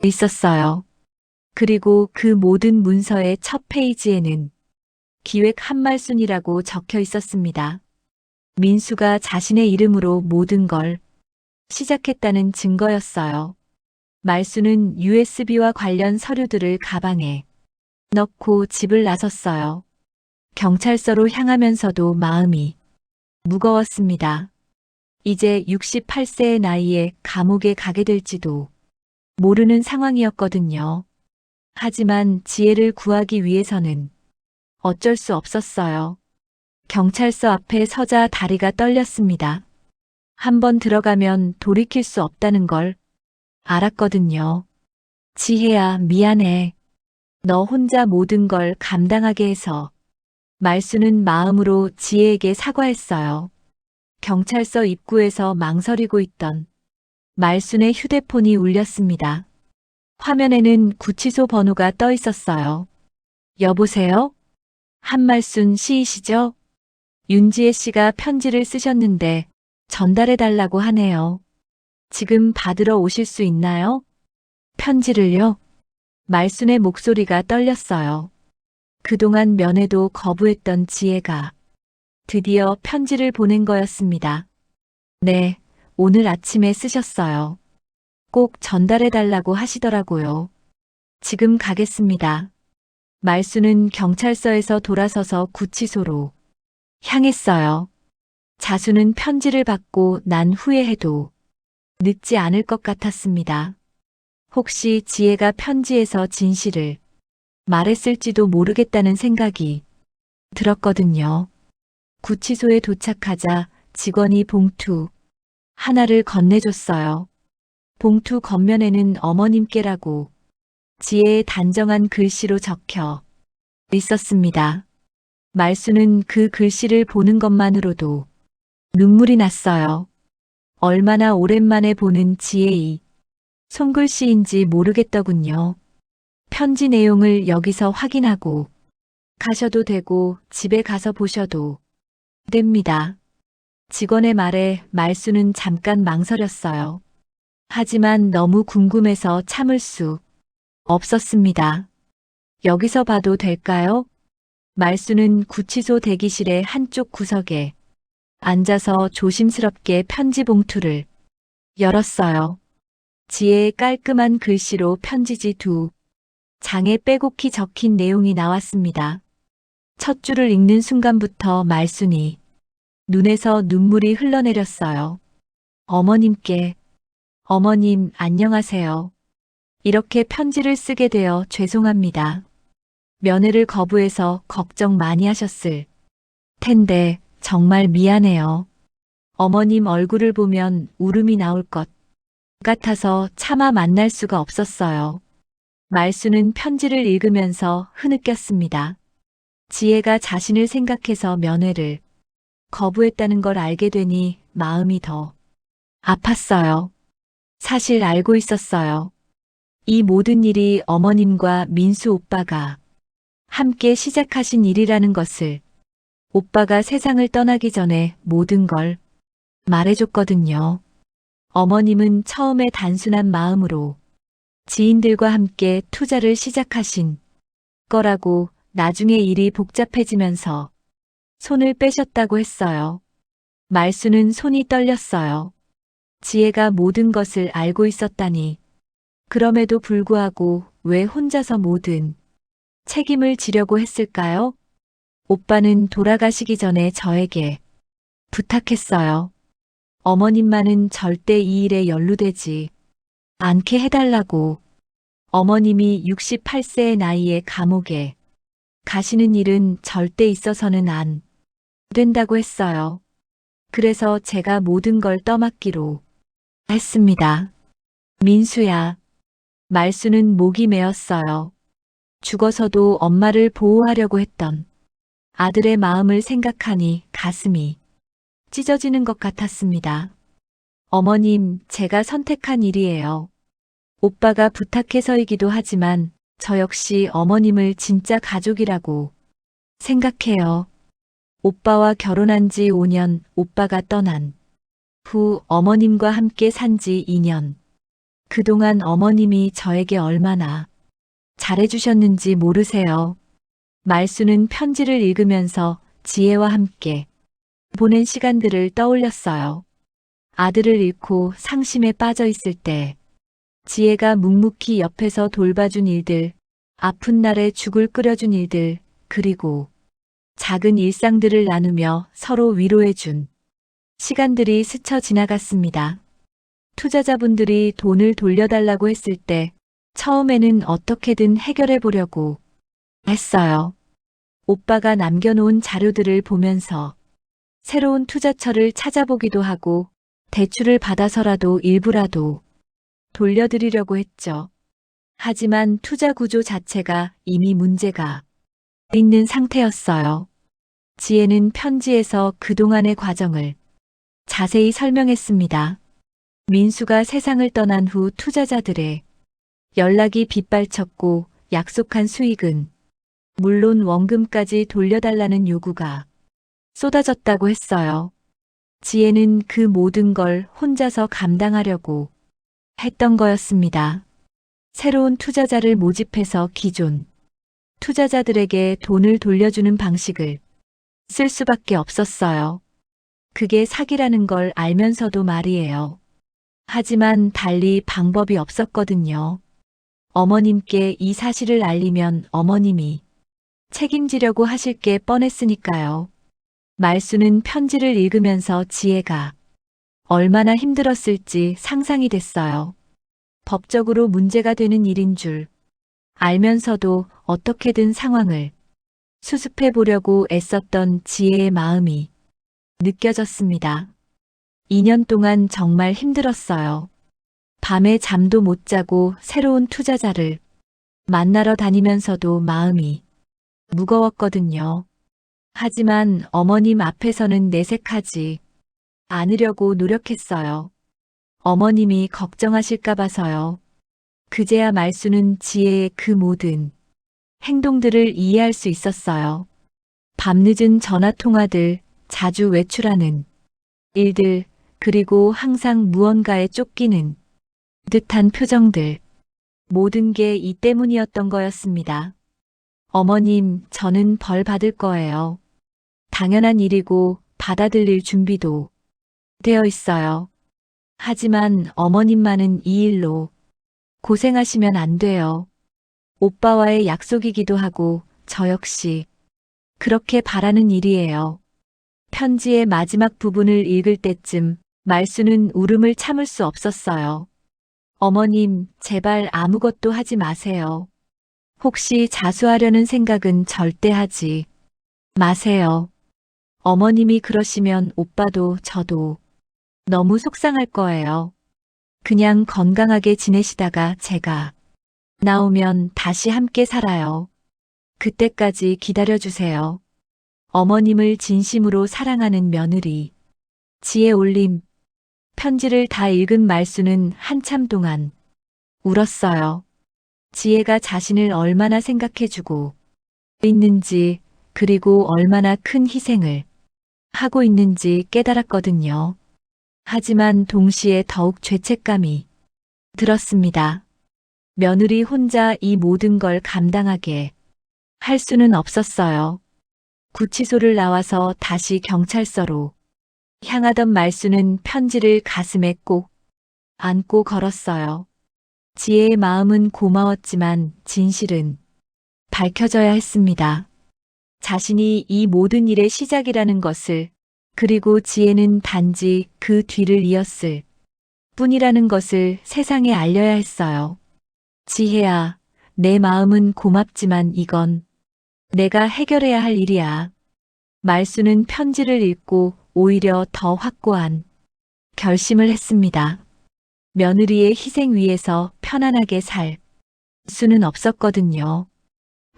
있었어요. 그리고 그 모든 문서의 첫 페이지에는 기획 한말순이라고 적혀 있었습니다. 민수가 자신의 이름으로 모든 걸 시작했다는 증거였어요. 말수는 USB와 관련 서류들을 가방에 넣고 집을 나섰어요. 경찰서로 향하면서도 마음이 무거웠습니다. 이제 68세의 나이에 감옥에 가게 될지도 모르는 상황이었거든요. 하지만 지혜를 구하기 위해서는 어쩔 수 없었어요. 경찰서 앞에 서자 다리가 떨렸습니다. 한번 들어가면 돌이킬 수 없다는 걸 알았거든요. 지혜야, 미안해. 너 혼자 모든 걸 감당하게 해서. 말수는 마음으로 지혜에게 사과했어요. 경찰서 입구에서 망설이고 있던 말순의 휴대폰이 울렸습니다. 화면에는 구치소 번호가 떠 있었어요. 여보세요? 한말순 씨이시죠? 윤지혜 씨가 편지를 쓰셨는데 전달해달라고 하네요. 지금 받으러 오실 수 있나요? 편지를요? 말순의 목소리가 떨렸어요. 그동안 면회도 거부했던 지혜가 드디어 편지를 보낸 거였습니다. 네, 오늘 아침에 쓰셨어요. 꼭 전달해달라고 하시더라고요. 지금 가겠습니다. 말수는 경찰서에서 돌아서서 구치소로 향했어요. 자수는 편지를 받고 난 후회해도 늦지 않을 것 같았습니다. 혹시 지혜가 편지에서 진실을 말했을지도 모르겠다는 생각이 들었거든요. 구치소에 도착하자 직원이 봉투 하나를 건네줬어요. 봉투 겉면에는 어머님께라고 지혜의 단정한 글씨로 적혀 있었습니다. 말수는 그 글씨를 보는 것만으로도 눈물이 났어요. 얼마나 오랜만에 보는 지혜의 손글씨인지 모르겠더군요. 편지 내용을 여기서 확인하고 가셔도 되고 집에 가서 보셔도 됩니다. 직원의 말에 말수는 잠깐 망설였어요. 하지만 너무 궁금해서 참을 수 없었습니다. 여기서 봐도 될까요? 말수는 구치소 대기실의 한쪽 구석에 앉아서 조심스럽게 편지 봉투를 열었어요. 지혜의 깔끔한 글씨로 편지지 2장에 빼곡히 적힌 내용이 나왔습니다. 첫 줄을 읽는 순간부터 말순이 눈에서 눈물이 흘러내렸어요. 어머님께, 어머님 안녕하세요. 이렇게 편지를 쓰게 되어 죄송합니다. 면회를 거부해서 걱정 많이 하셨을 텐데 정말 미안해요. 어머님 얼굴을 보면 울음이 나올 것 같아서 차마 만날 수가 없었어요. 말수는 편지를 읽으면서 흐느꼈습니다. 지혜가 자신을 생각해서 면회를 거부했다는 걸 알게 되니 마음이 더 아팠어요. 사실 알고 있었어요. 이 모든 일이 어머님과 민수 오빠가 함께 시작하신 일이라는 것을 오빠가 세상을 떠나기 전에 모든 걸 말해줬거든요. 어머님은 처음에 단순한 마음으로 지인들과 함께 투자를 시작하신 거라고 나중에 일이 복잡해지면서 손을 빼셨다고 했어요. 말수는 손이 떨렸어요. 지혜가 모든 것을 알고 있었다니. 그럼에도 불구하고 왜 혼자서 모든 책임을 지려고 했을까요? 오빠는 돌아가시기 전에 저에게 부탁했어요. 어머님만은 절대 이 일에 연루되지 않게 해달라고. 어머님이 68세의 나이에 감옥에 가시는 일은 절대 있어서는 안 된다고 했어요. 그래서 제가 모든 걸 떠맡기로 했습니다. 민수야. 말수는 목이 메었어요. 죽어서도 엄마를 보호하려고 했던 아들의 마음을 생각하니 가슴이 찢어지는 것 같았습니다. 어머님, 제가 선택한 일이에요. 오빠가 부탁해서이기도 하지만 저 역시 어머님을 진짜 가족이라고 생각해요. 오빠와 결혼한 지 5년, 오빠가 떠난 후 어머님과 함께 산 지 2년. 그동안 어머님이 저에게 얼마나 잘해주셨는지 모르세요. 말수는 편지를 읽으면서 지혜와 함께 보낸 시간들을 떠올렸어요. 아들을 잃고 상심에 빠져 있을 때 지혜가 묵묵히 옆에서 돌봐준 일들, 아픈 날에 죽을 끓여준 일들, 그리고 작은 일상들을 나누며 서로 위로해준 시간들이 스쳐 지나갔습니다. 투자자분들이 돈을 돌려달라고 했을 때 처음에는 어떻게든 해결해 보려고 했어요. 오빠가 남겨놓은 자료들을 보면서 새로운 투자처를 찾아보기도 하고 대출을 받아서라도 일부라도 돌려드리려고 했죠. 하지만 투자 구조 자체가 이미 문제가 있는 상태였어요. 지혜는 편지에서 그동안의 과정을 자세히 설명했습니다. 민수가 세상을 떠난 후 투자자들의 연락이 빗발쳤고 약속한 수익은 물론 원금까지 돌려달라는 요구가 쏟아졌다고 했어요. 지혜는 그 모든 걸 혼자서 감당하려고 했던 거였습니다. 새로운 투자자를 모집해서 기존 투자자들에게 돈을 돌려주는 방식을 쓸 수밖에 없었어요. 그게 사기라는 걸 알면서도 말이에요. 하지만 달리 방법이 없었거든요. 어머님께 이 사실을 알리면 어머님이 책임지려고 하실 게 뻔했으니까요. 말수는 편지를 읽으면서 지혜가 얼마나 힘들었을지 상상이 됐어요. 법적으로 문제가 되는 일인 줄 알면서도 어떻게든 상황을 수습해 보려고 애썼던 지혜의 마음이 느껴졌습니다. 2년 동안 정말 힘들었어요. 밤에 잠도 못 자고 새로운 투자자를 만나러 다니면서도 마음이 무거웠거든요. 하지만 어머님 앞에서는 내색하지 않으려고 노력했어요. 어머님이 걱정하실까 봐서요. 그제야 말수는 지혜의 그 모든 행동들을 이해할 수 있었어요. 밤늦은 전화통화들, 자주 외출하는 일들, 그리고 항상 무언가에 쫓기는 듯한 표정들. 모든 게 이 때문이었던 거였습니다. 어머님, 저는 벌 받을 거예요. 당연한 일이고 받아들일 준비도 되어 있어요. 하지만 어머님만은 이 일로 고생하시면 안 돼요. 오빠와의 약속이기도 하고 저 역시 그렇게 바라는 일이에요. 편지의 마지막 부분을 읽을 때쯤 말수는 울음을 참을 수 없었어요. 어머님, 제발 아무것도 하지 마세요. 혹시 자수하려는 생각은 절대 하지 마세요. 어머님이 그러시면 오빠도 저도 너무 속상할 거예요. 그냥 건강하게 지내시다가 제가 나오면 다시 함께 살아요. 그때까지 기다려주세요. 어머님을 진심으로 사랑하는 며느리. 지혜 올림. 편지를 다 읽은 말수는 한참 동안 울었어요. 지혜가 자신을 얼마나 생각해주고 있는지, 그리고 얼마나 큰 희생을 하고 있는지 깨달았거든요. 하지만 동시에 더욱 죄책감이 들었습니다. 며느리 혼자 이 모든 걸 감당하게 할 수는 없었어요. 구치소를 나와서 다시 경찰서로 향하던 말수는 편지를 가슴에 꼭 안고 걸었어요. 지혜의 마음은 고마웠지만 진실은 밝혀져야 했습니다. 자신이 이 모든 일의 시작이라는 것을, 그리고 지혜는 단지 그 뒤를 이었을 뿐이라는 것을 세상에 알려야 했어요. 지혜야, 내 마음은 고맙지만 이건 내가 해결해야 할 일이야. 말수는 편지를 읽고 오히려 더 확고한 결심을 했습니다. 며느리의 희생 위에서 편안하게 살 수는 없었거든요.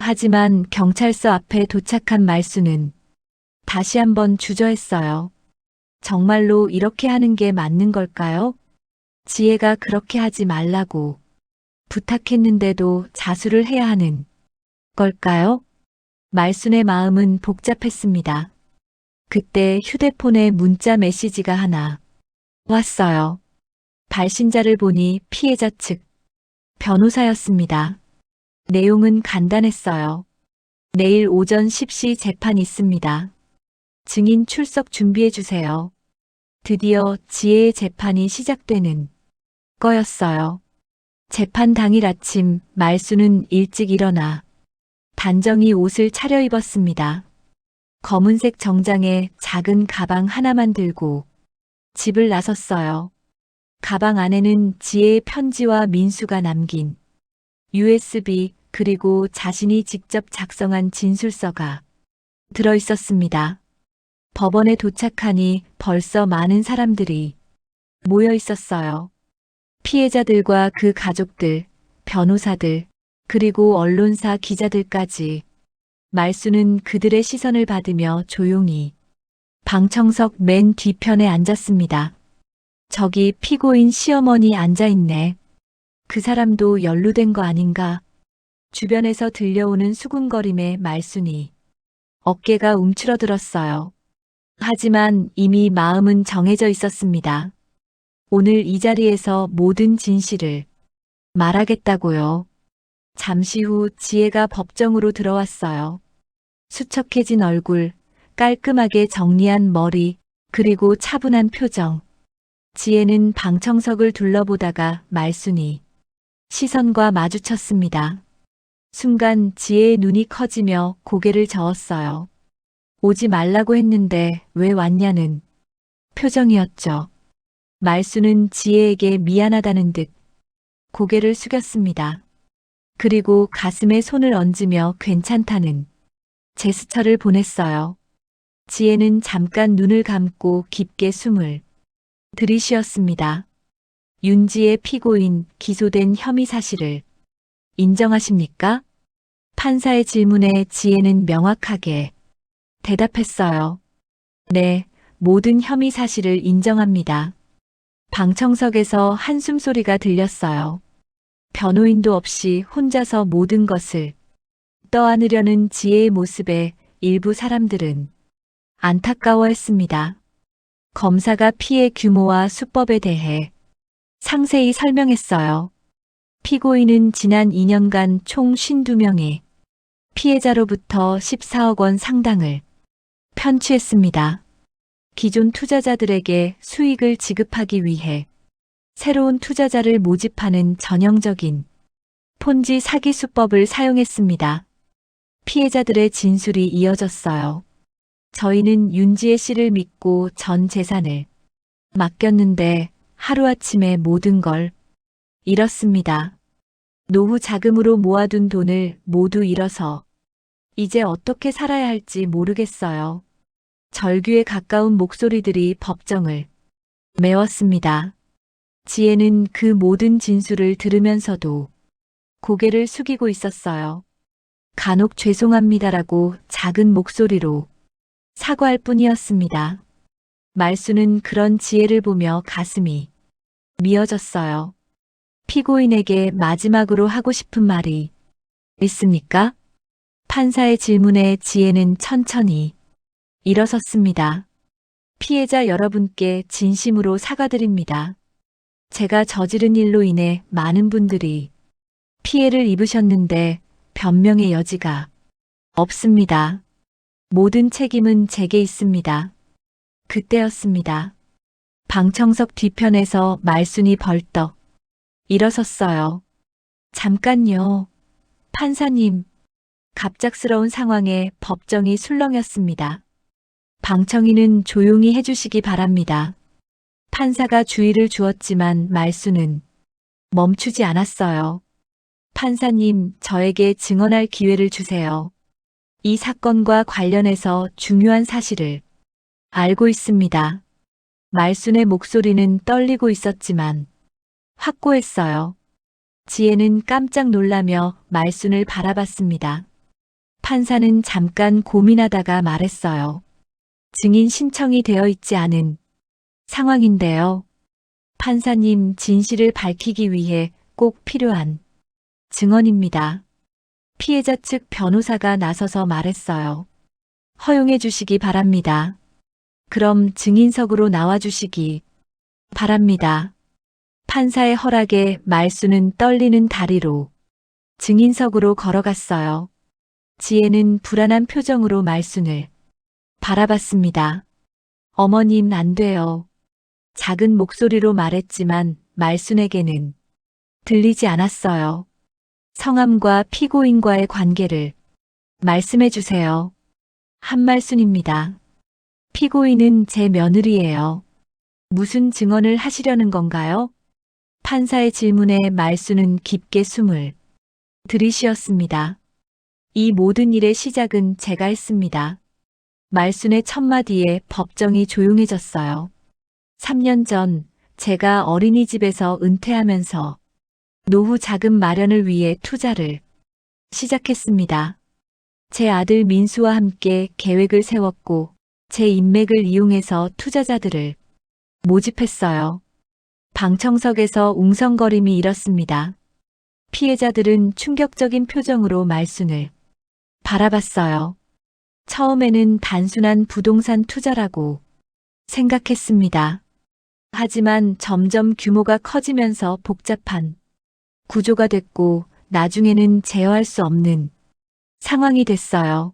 하지만 경찰서 앞에 도착한 말수는 다시 한번 주저했어요. 정말로 이렇게 하는 게 맞는 걸까요? 지혜가 그렇게 하지 말라고 부탁했는데도 자수를 해야 하는 걸까요? 말순의 마음은 복잡했습니다. 그때 휴대폰에 문자 메시지가 하나 왔어요. 발신자를 보니 피해자 측 변호사였습니다. 내용은 간단했어요. 내일 오전 10시 재판 있습니다. 증인 출석 준비해 주세요. 드디어 지혜의 재판이 시작되는 거였어요. 재판 당일 아침 말수는 일찍 일어나 단정히 옷을 차려입었습니다. 검은색 정장에 작은 가방 하나만 들고 집을 나섰어요. 가방 안에는 지혜의 편지와 민수가 남긴 USB 그리고 자신이 직접 작성한 진술서가 들어 있었습니다. 법원에 도착하니 벌써 많은 사람들이 모여 있었어요. 피해자들과 그 가족들, 변호사들, 그리고 언론사 기자들까지. 말수는 그들의 시선을 받으며 조용히 방청석 맨 뒤편에 앉았습니다. 저기 피고인 시어머니 앉아있네. 그 사람도 연루된 거 아닌가? 주변에서 들려오는 수군거림에 말순이 어깨가 움츠러들었어요. 하지만 이미 마음은 정해져 있었습니다. 오늘 이 자리에서 모든 진실을 말하겠다고요. 잠시 후 지혜가 법정으로 들어왔어요. 수척해진 얼굴, 깔끔하게 정리한 머리, 그리고 차분한 표정. 지혜는 방청석을 둘러보다가 말순이 시선과 마주쳤습니다. 순간 지혜의 눈이 커지며 고개를 저었어요. 오지 말라고 했는데 왜 왔냐는 표정이었죠. 말수는 지혜에게 미안하다는 듯 고개를 숙였습니다. 그리고 가슴에 손을 얹으며 괜찮다는 제스처를 보냈어요. 지혜는 잠깐 눈을 감고 깊게 숨을 들이쉬었습니다. 윤지의 피고인 기소된 혐의 사실을 인정하십니까? 판사의 질문에 지혜는 명확하게 대답했어요. 네, 모든 혐의 사실을 인정합니다. 방청석에서 한숨 소리가 들렸어요. 변호인도 없이 혼자서 모든 것을 떠안으려는 지혜의 모습에 일부 사람들은 안타까워했습니다. 검사가 피해 규모와 수법에 대해 상세히 설명했어요. 피고인은 지난 2년간 총 52명의 피해자로부터 14억 원 상당을 편취했습니다. 기존 투자자들에게 수익을 지급하기 위해 새로운 투자자를 모집하는 전형적인 폰지 사기 수법을 사용했습니다. 피해자들의 진술이 이어졌어요. 저희는 윤지혜 씨를 믿고 전 재산을 맡겼는데 하루아침에 모든 걸 잃었습니다. 노후 자금으로 모아둔 돈을 모두 잃어서 이제 어떻게 살아야 할지 모르겠어요. 절규에 가까운 목소리들이 법정을 메웠습니다. 지혜는 그 모든 진술을 들으면서도 고개를 숙이고 있었어요. 간혹 죄송합니다라고 작은 목소리로 사과할 뿐이었습니다. 말수는 그런 지혜를 보며 가슴이 미어졌어요. 피고인에게 마지막으로 하고 싶은 말이 있습니까? 판사의 질문에 지혜는 천천히 일어섰습니다. 피해자 여러분께 진심으로 사과드립니다. 제가 저지른 일로 인해 많은 분들이 피해를 입으셨는데 변명의 여지가 없습니다. 모든 책임은 제게 있습니다. 그때였습니다. 방청석 뒤편에서 말순이 벌떡 일어섰어요. 잠깐요. 판사님. 갑작스러운 상황에 법정이 술렁였습니다. 방청인은 조용히 해주시기 바랍니다. 판사가 주의를 주었지만 말수는 멈추지 않았어요. 판사님, 저에게 증언할 기회를 주세요. 이 사건과 관련해서 중요한 사실을 알고 있습니다. 말순의 목소리는 떨리고 있었지만 확고했어요. 지혜는 깜짝 놀라며 말순을 바라봤습니다. 판사는 잠깐 고민하다가 말했어요. 증인 신청이 되어 있지 않은 상황인데요. 판사님, 진실을 밝히기 위해 꼭 필요한 증언입니다. 피해자 측 변호사가 나서서 말했어요. 허용해 주시기 바랍니다. 그럼 증인석으로 나와 주시기 바랍니다. 판사의 허락에 말수는 떨리는 다리로 증인석으로 걸어갔어요. 지혜는 불안한 표정으로 말순을 바라봤습니다. 어머님, 안 돼요. 작은 목소리로 말했지만 말순에게는 들리지 않았어요. 성함과 피고인과의 관계를 말씀해 주세요. 한말순입니다. 피고인은 제 며느리예요. 무슨 증언을 하시려는 건가요? 판사의 질문에 말순은 깊게 숨을 들이쉬었습니다. 이 모든 일의 시작은 제가 했습니다. 말순의 첫마디에 법정이 조용해졌어요. 3년 전 제가 어린이집에서 은퇴하면서 노후 자금 마련을 위해 투자를 시작했습니다. 제 아들 민수와 함께 계획을 세웠고 제 인맥을 이용해서 투자자들을 모집했어요. 방청석에서 웅성거림이 일었습니다. 피해자들은 충격적인 표정으로 말순을 바라봤어요. 처음에는 단순한 부동산 투자라고 생각했습니다. 하지만 점점 규모가 커지면서 복잡한 구조가 됐고 나중에는 제어할 수 없는 상황이 됐어요.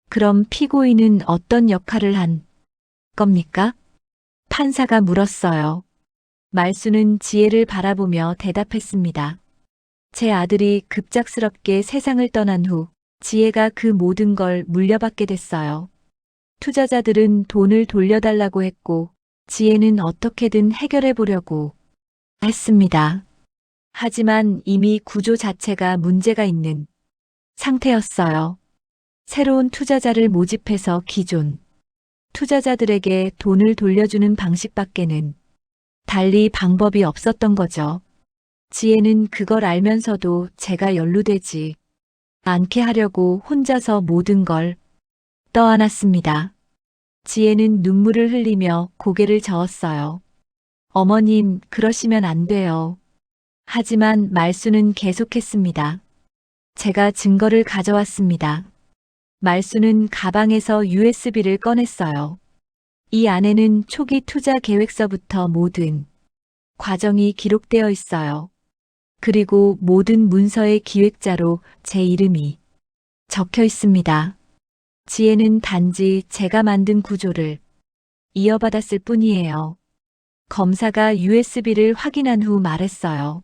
그럼 피고인은 어떤 역할을 한 겁니까? 판사가 물었어요. 말순은 지혜를 바라보며 대답했습니다. 제 아들이 급작스럽게 세상을 떠난 후 지혜가 그 모든 걸 물려받게 됐어요. 투자자들은 돈을 돌려달라고 했고 지혜는 어떻게든 해결해 보려고 했습니다. 하지만 이미 구조 자체가 문제가 있는 상태였어요. 새로운 투자자를 모집해서 기존 투자자들에게 돈을 돌려주는 방식밖에는 달리 방법이 없었던 거죠. 지혜는 그걸 알면서도 제가 연루되지 않게 하려고 혼자서 모든 걸 떠안았습니다. 지혜는 눈물을 흘리며 고개를 저었어요. 어머님, 그러시면 안 돼요. 하지만 말수는 계속했습니다. 제가 증거를 가져왔습니다. 말수는 가방에서 USB를 꺼냈어요. 이 안에는 초기 투자 계획서부터 모든 과정이 기록되어 있어요. 그리고 모든 문서의 기획자로 제 이름이 적혀 있습니다. 지혜는 단지 제가 만든 구조를 이어받았을 뿐이에요. 검사가 USB를 확인한 후 말했어요.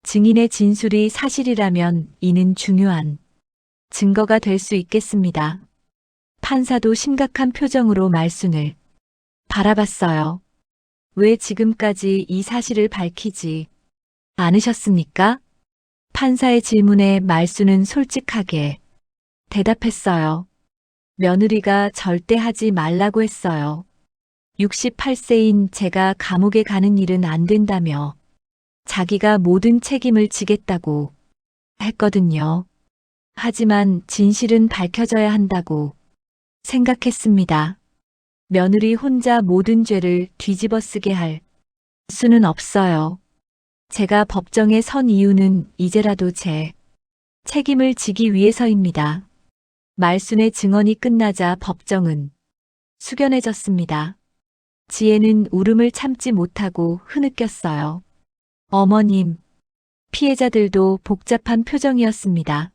증인의 진술이 사실이라면 이는 중요한 증거가 될 수 있겠습니다. 판사도 심각한 표정으로 말순을 바라봤어요. 왜 지금까지 이 사실을 밝히지 않으셨습니까? 판사의 질문에 말순은 솔직하게 대답했어요. 며느리가 절대 하지 말라고 했어요. 68세인 제가 감옥에 가는 일은 안 된다며 자기가 모든 책임을 지겠다고 했거든요. 하지만 진실은 밝혀져야 한다고 생각했습니다. 며느리 혼자 모든 죄를 뒤집어 쓰게 할 수는 없어요. 제가 법정에 선 이유는 이제라도 제 책임을 지기 위해서입니다. 말순의 증언이 끝나자 법정은 숙연해졌습니다. 지혜는 울음을 참지 못하고 흐느꼈어요. 어머님, 피해자들도 복잡한 표정이었습니다.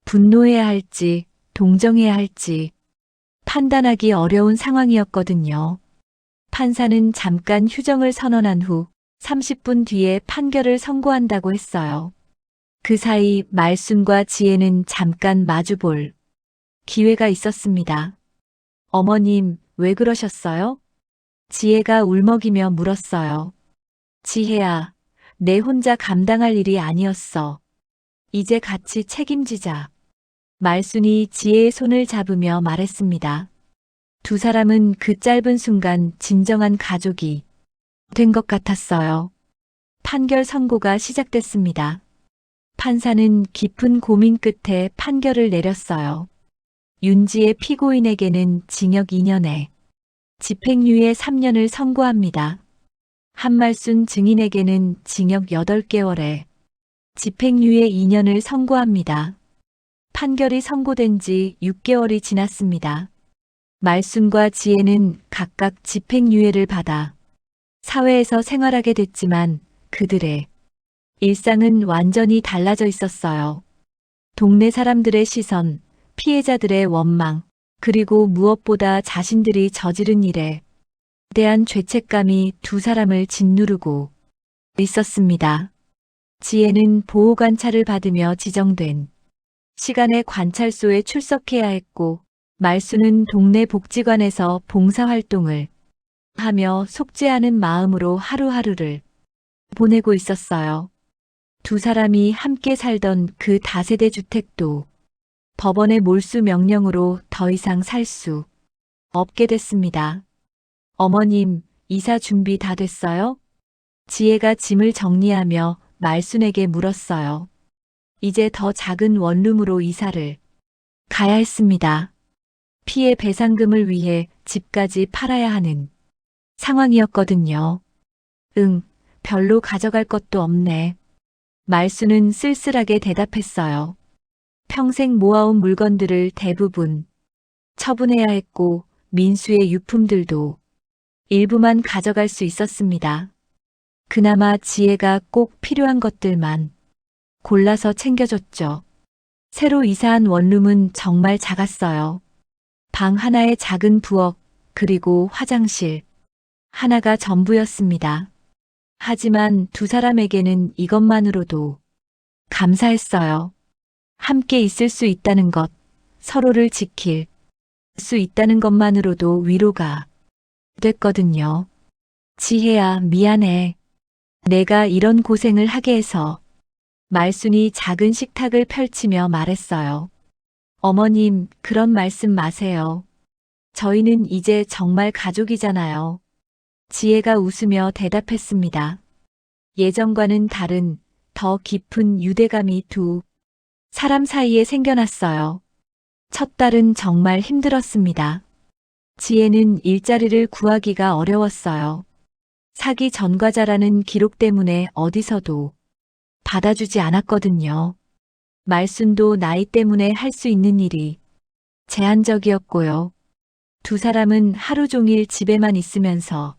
분노해야 할지, 동정해야 할지, 판단하기 어려운 상황이었거든요. 판사는 잠깐 휴정을 선언한 후 30분 뒤에 판결을 선고한다고 했어요. 그 사이 말순과 지혜는 잠깐 마주볼 기회가 있었습니다. 어머님, 왜 그러셨어요? 지혜가 울먹이며 물었어요. 지혜야, 내 혼자 감당할 일이 아니었어. 이제 같이 책임지자. 말순이 지혜의 손을 잡으며 말했습니다. 두 사람은 그 짧은 순간 진정한 가족이 된 것 같았어요. 판결 선고가 시작됐습니다. 판사는 깊은 고민 끝에 판결을 내렸어요. 윤지의 피고인에게는 징역 2년에 집행유예 3년을 선고합니다. 한말순 증인에게는 징역 8개월에 집행유예 2년을 선고합니다. 판결이 선고된 지 6개월이 지났습니다. 말순과 지혜는 각각 집행유예를 받아 사회에서 생활하게 됐지만 그들의 일상은 완전히 달라져 있었어요. 동네 사람들의 시선, 피해자들의 원망, 그리고 무엇보다 자신들이 저지른 일에 대한 죄책감이 두 사람을 짓누르고 있었습니다. 지혜는 보호관찰을 받으며 지정된 시간에 관찰소에 출석해야 했고, 말순은 동네 복지관에서 봉사활동을 하며 속죄하는 마음으로 하루하루를 보내고 있었어요. 두 사람이 함께 살던 그 다세대 주택도 법원의 몰수 명령으로 더 이상 살 수 없게 됐습니다. 어머님, 이사 준비 다 됐어요? 지혜가 짐을 정리하며 말순에게 물었어요. 이제 더 작은 원룸으로 이사를 가야 했습니다. 피해 배상금을 위해 집까지 팔아야 하는 상황이었거든요. 응, 별로 가져갈 것도 없네. 말순은 쓸쓸하게 대답했어요. 평생 모아온 물건들을 대부분 처분해야 했고 민수의 유품들도 일부만 가져갈 수 있었습니다. 그나마 지혜가 꼭 필요한 것들만 골라서 챙겨줬죠. 새로 이사한 원룸은 정말 작았어요. 방 하나에 작은 부엌, 그리고 화장실 하나가 전부였습니다. 하지만 두 사람에게는 이것만으로도 감사했어요. 함께 있을 수 있다는 것, 서로를 지킬 수 있다는 것만으로도 위로가 됐거든요. 지혜야, 미안해. 내가 이런 고생을 하게 해서. 말순이 작은 식탁을 펼치며 말했어요. 어머님, 그런 말씀 마세요. 저희는 이제 정말 가족이잖아요. 지혜가 웃으며 대답했습니다. 예전과는 다른 더 깊은 유대감이 두 사람 사이에 생겨났어요. 첫 달은 정말 힘들었습니다. 지혜는 일자리를 구하기가 어려웠어요. 사기 전과자라는 기록 때문에 어디서도 받아주지 않았거든요. 말순도 나이 때문에 할 수 있는 일이 제한적이었고요. 두 사람은 하루 종일 집에만 있으면서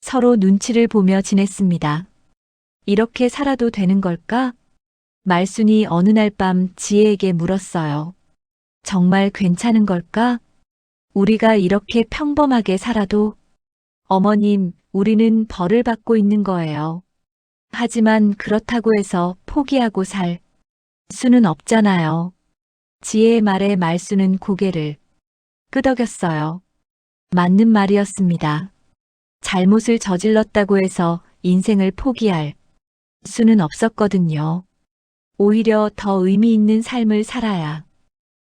서로 눈치를 보며 지냈습니다. 이렇게 살아도 되는 걸까? 말순이 어느 날 밤 지혜에게 물었어요. 정말 괜찮은 걸까? 우리가 이렇게 평범하게 살아도? 어머님, 우리는 벌을 받고 있는 거예요. 하지만 그렇다고 해서 포기하고 살 수는 없잖아요. 지혜의 말에 말순은 고개를 끄덕였어요. 맞는 말이었습니다. 잘못을 저질렀다고 해서 인생을 포기할 수는 없었거든요. 오히려 더 의미 있는 삶을 살아야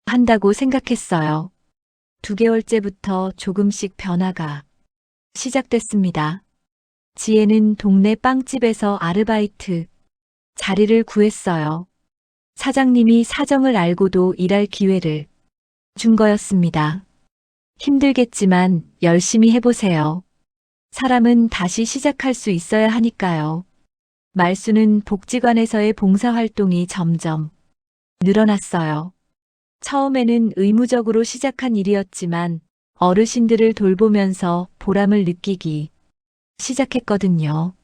한다고 생각했어요. 2개월째부터 조금씩 변화가 시작됐습니다. 지혜는 동네 빵집에서 아르바이트 자리를 구했어요. 사장님이 사정을 알고도 일할 기회를 준 거였습니다. 힘들겠지만 열심히 해보세요. 사람은 다시 시작할 수 있어야 하니까요. 말순은 복지관에서의 봉사활동이 점점 늘어났어요. 처음에는 의무적으로 시작한 일이었지만 어르신들을 돌보면서 보람을 느끼기 시작했거든요.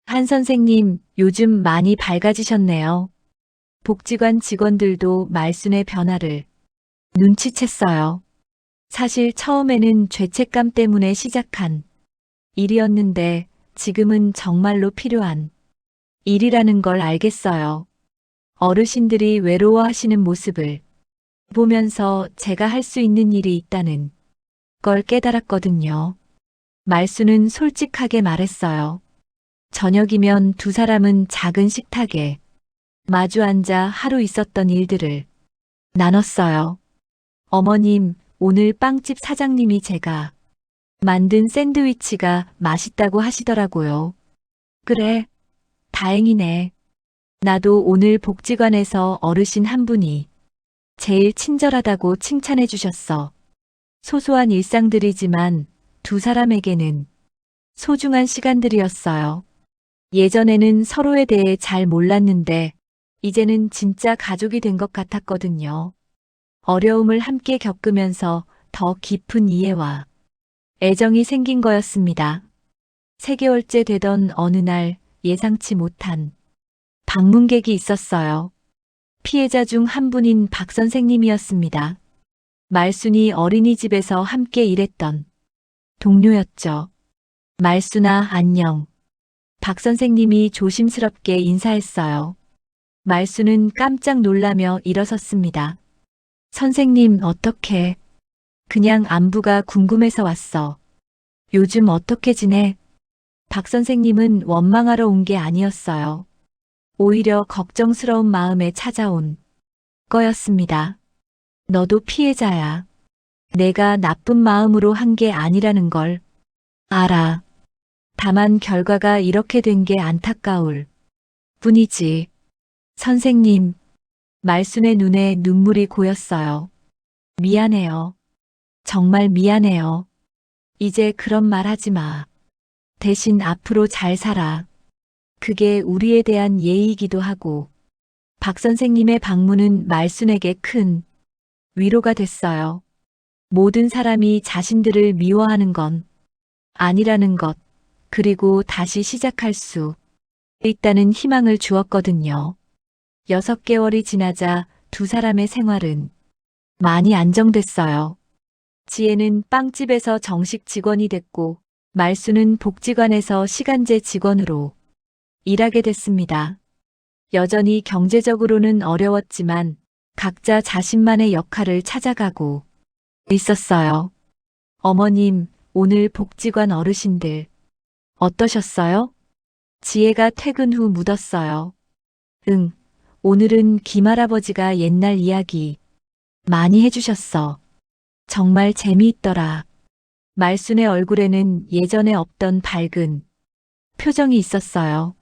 한 선생님, 요즘 많이 밝아지셨네요. 복지관 직원들도 말순의 변화를 눈치챘어요. 사실 처음에는 죄책감 때문에 시작한 일이었는데 지금은 정말로 필요한 일이라는 걸 알겠어요. 어르신들이 외로워하시는 모습을 보면서 제가 할 수 있는 일이 있다는 걸 깨달았거든요. 말수는 솔직하게 말했어요. 저녁이면 두 사람은 작은 식탁에 마주 앉아 하루 있었던 일들을 나눴어요. 어머님, 오늘 빵집 사장님이 제가 만든 샌드위치가 맛있다고 하시더라고요. 그래, 다행이네. 나도 오늘 복지관에서 어르신 한 분이 제일 친절하다고 칭찬해 주셨어. 소소한 일상들이지만 두 사람에게는 소중한 시간들이었어요. 예전에는 서로에 대해 잘 몰랐는데 이제는 진짜 가족이 된 것 같았거든요. 어려움을 함께 겪으면서 더 깊은 이해와 애정이 생긴 거였습니다. 3개월째 되던 어느 날 예상치 못한 방문객이 있었어요. 피해자 중 한 분인 박 선생님이었습니다. 말순이 어린이집에서 함께 일했던 동료였죠. 말순아, 안녕. 박 선생님이 조심스럽게 인사했어요. 말순은 깜짝 놀라며 일어섰습니다. 선생님, 어떡해. 그냥 안부가 궁금해서 왔어. 요즘 어떻게 지내? 박 선생님은 원망하러 온 게 아니었어요. 오히려 걱정스러운 마음에 찾아온 거였습니다. 너도 피해자야. 내가 나쁜 마음으로 한 게 아니라는 걸 알아. 다만 결과가 이렇게 된 게 안타까울 뿐이지. 선생님, 말순의 눈에 눈물이 고였어요. 미안해요. 정말 미안해요. 이제 그런 말 하지 마. 대신 앞으로 잘 살아. 그게 우리에 대한 예의이기도 하고. 박 선생님의 방문은 말순에게 큰 위로가 됐어요. 모든 사람이 자신들을 미워하는 건 아니라는 것, 그리고 다시 시작할 수 있다는 희망을 주었거든요. 6개월이 지나자 두 사람의 생활은 많이 안정됐어요. 지혜는 빵집에서 정식 직원이 됐고, 말수는 복지관에서 시간제 직원으로 일하게 됐습니다. 여전히 경제적으로는 어려웠지만 각자 자신만의 역할을 찾아가고 있었어요. 어머님, 오늘 복지관 어르신들 어떠셨어요? 지혜가 퇴근 후 묻었어요. 응, 오늘은 김할아버지가 옛날 이야기 많이 해주셨어. 정말 재미있더라. 말순의 얼굴에는 예전에 없던 밝은 표정이 있었어요.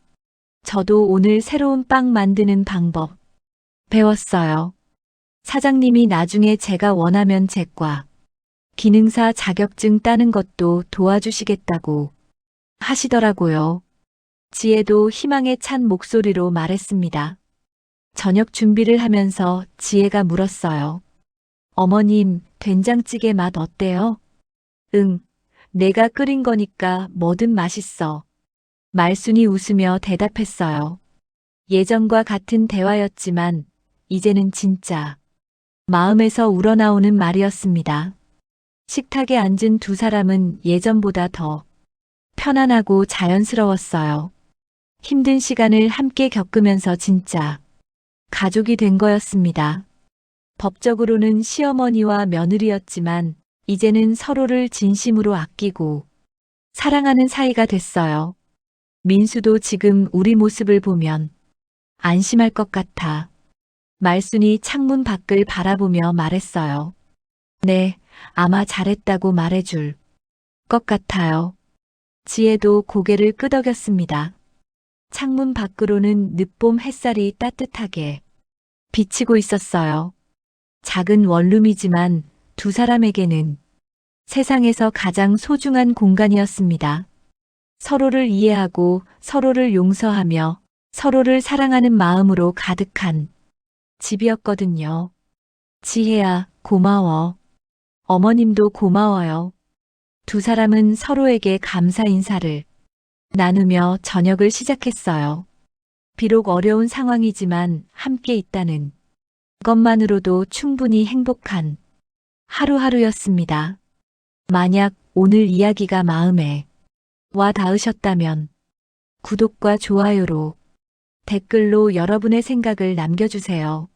저도 오늘 새로운 빵 만드는 방법 배웠어요. 사장님이 나중에 제가 원하면 제과 기능사 자격증 따는 것도 도와주시겠다고 하시더라고요. 지혜도 희망에 찬 목소리로 말했습니다. 저녁 준비를 하면서 지혜가 물었어요. 어머님, 된장찌개 맛 어때요? 응, 내가 끓인 거니까 뭐든 맛있어. 말순이 웃으며 대답했어요. 예전과 같은 대화였지만 이제는 진짜 마음에서 우러나오는 말이었습니다. 식탁에 앉은 두 사람은 예전보다 더 편안하고 자연스러웠어요. 힘든 시간을 함께 겪으면서 진짜 가족이 된 거였습니다. 법적으로는 시어머니와 며느리였지만 이제는 서로를 진심으로 아끼고 사랑하는 사이가 됐어요. 민수도 지금 우리 모습을 보면 안심할 것 같아. 말순이 창문 밖을 바라보며 말했어요. 네, 아마 잘했다고 말해줄 것 같아요. 지혜도 고개를 끄덕였습니다. 창문 밖으로는 늦봄 햇살이 따뜻하게 비치고 있었어요. 작은 원룸이지만 두 사람에게는 세상에서 가장 소중한 공간이었습니다. 서로를 이해하고 서로를 용서하며 서로를 사랑하는 마음으로 가득한 집이었거든요. 지혜야, 고마워. 어머님도 고마워요. 두 사람은 서로에게 감사 인사를 나누며 저녁을 시작했어요. 비록 어려운 상황이지만 함께 있다는 것만으로도 충분히 행복한 하루하루였습니다. 만약 오늘 이야기가 마음에 와 닿으셨다면 구독과 좋아요로 댓글로 여러분의 생각을 남겨주세요.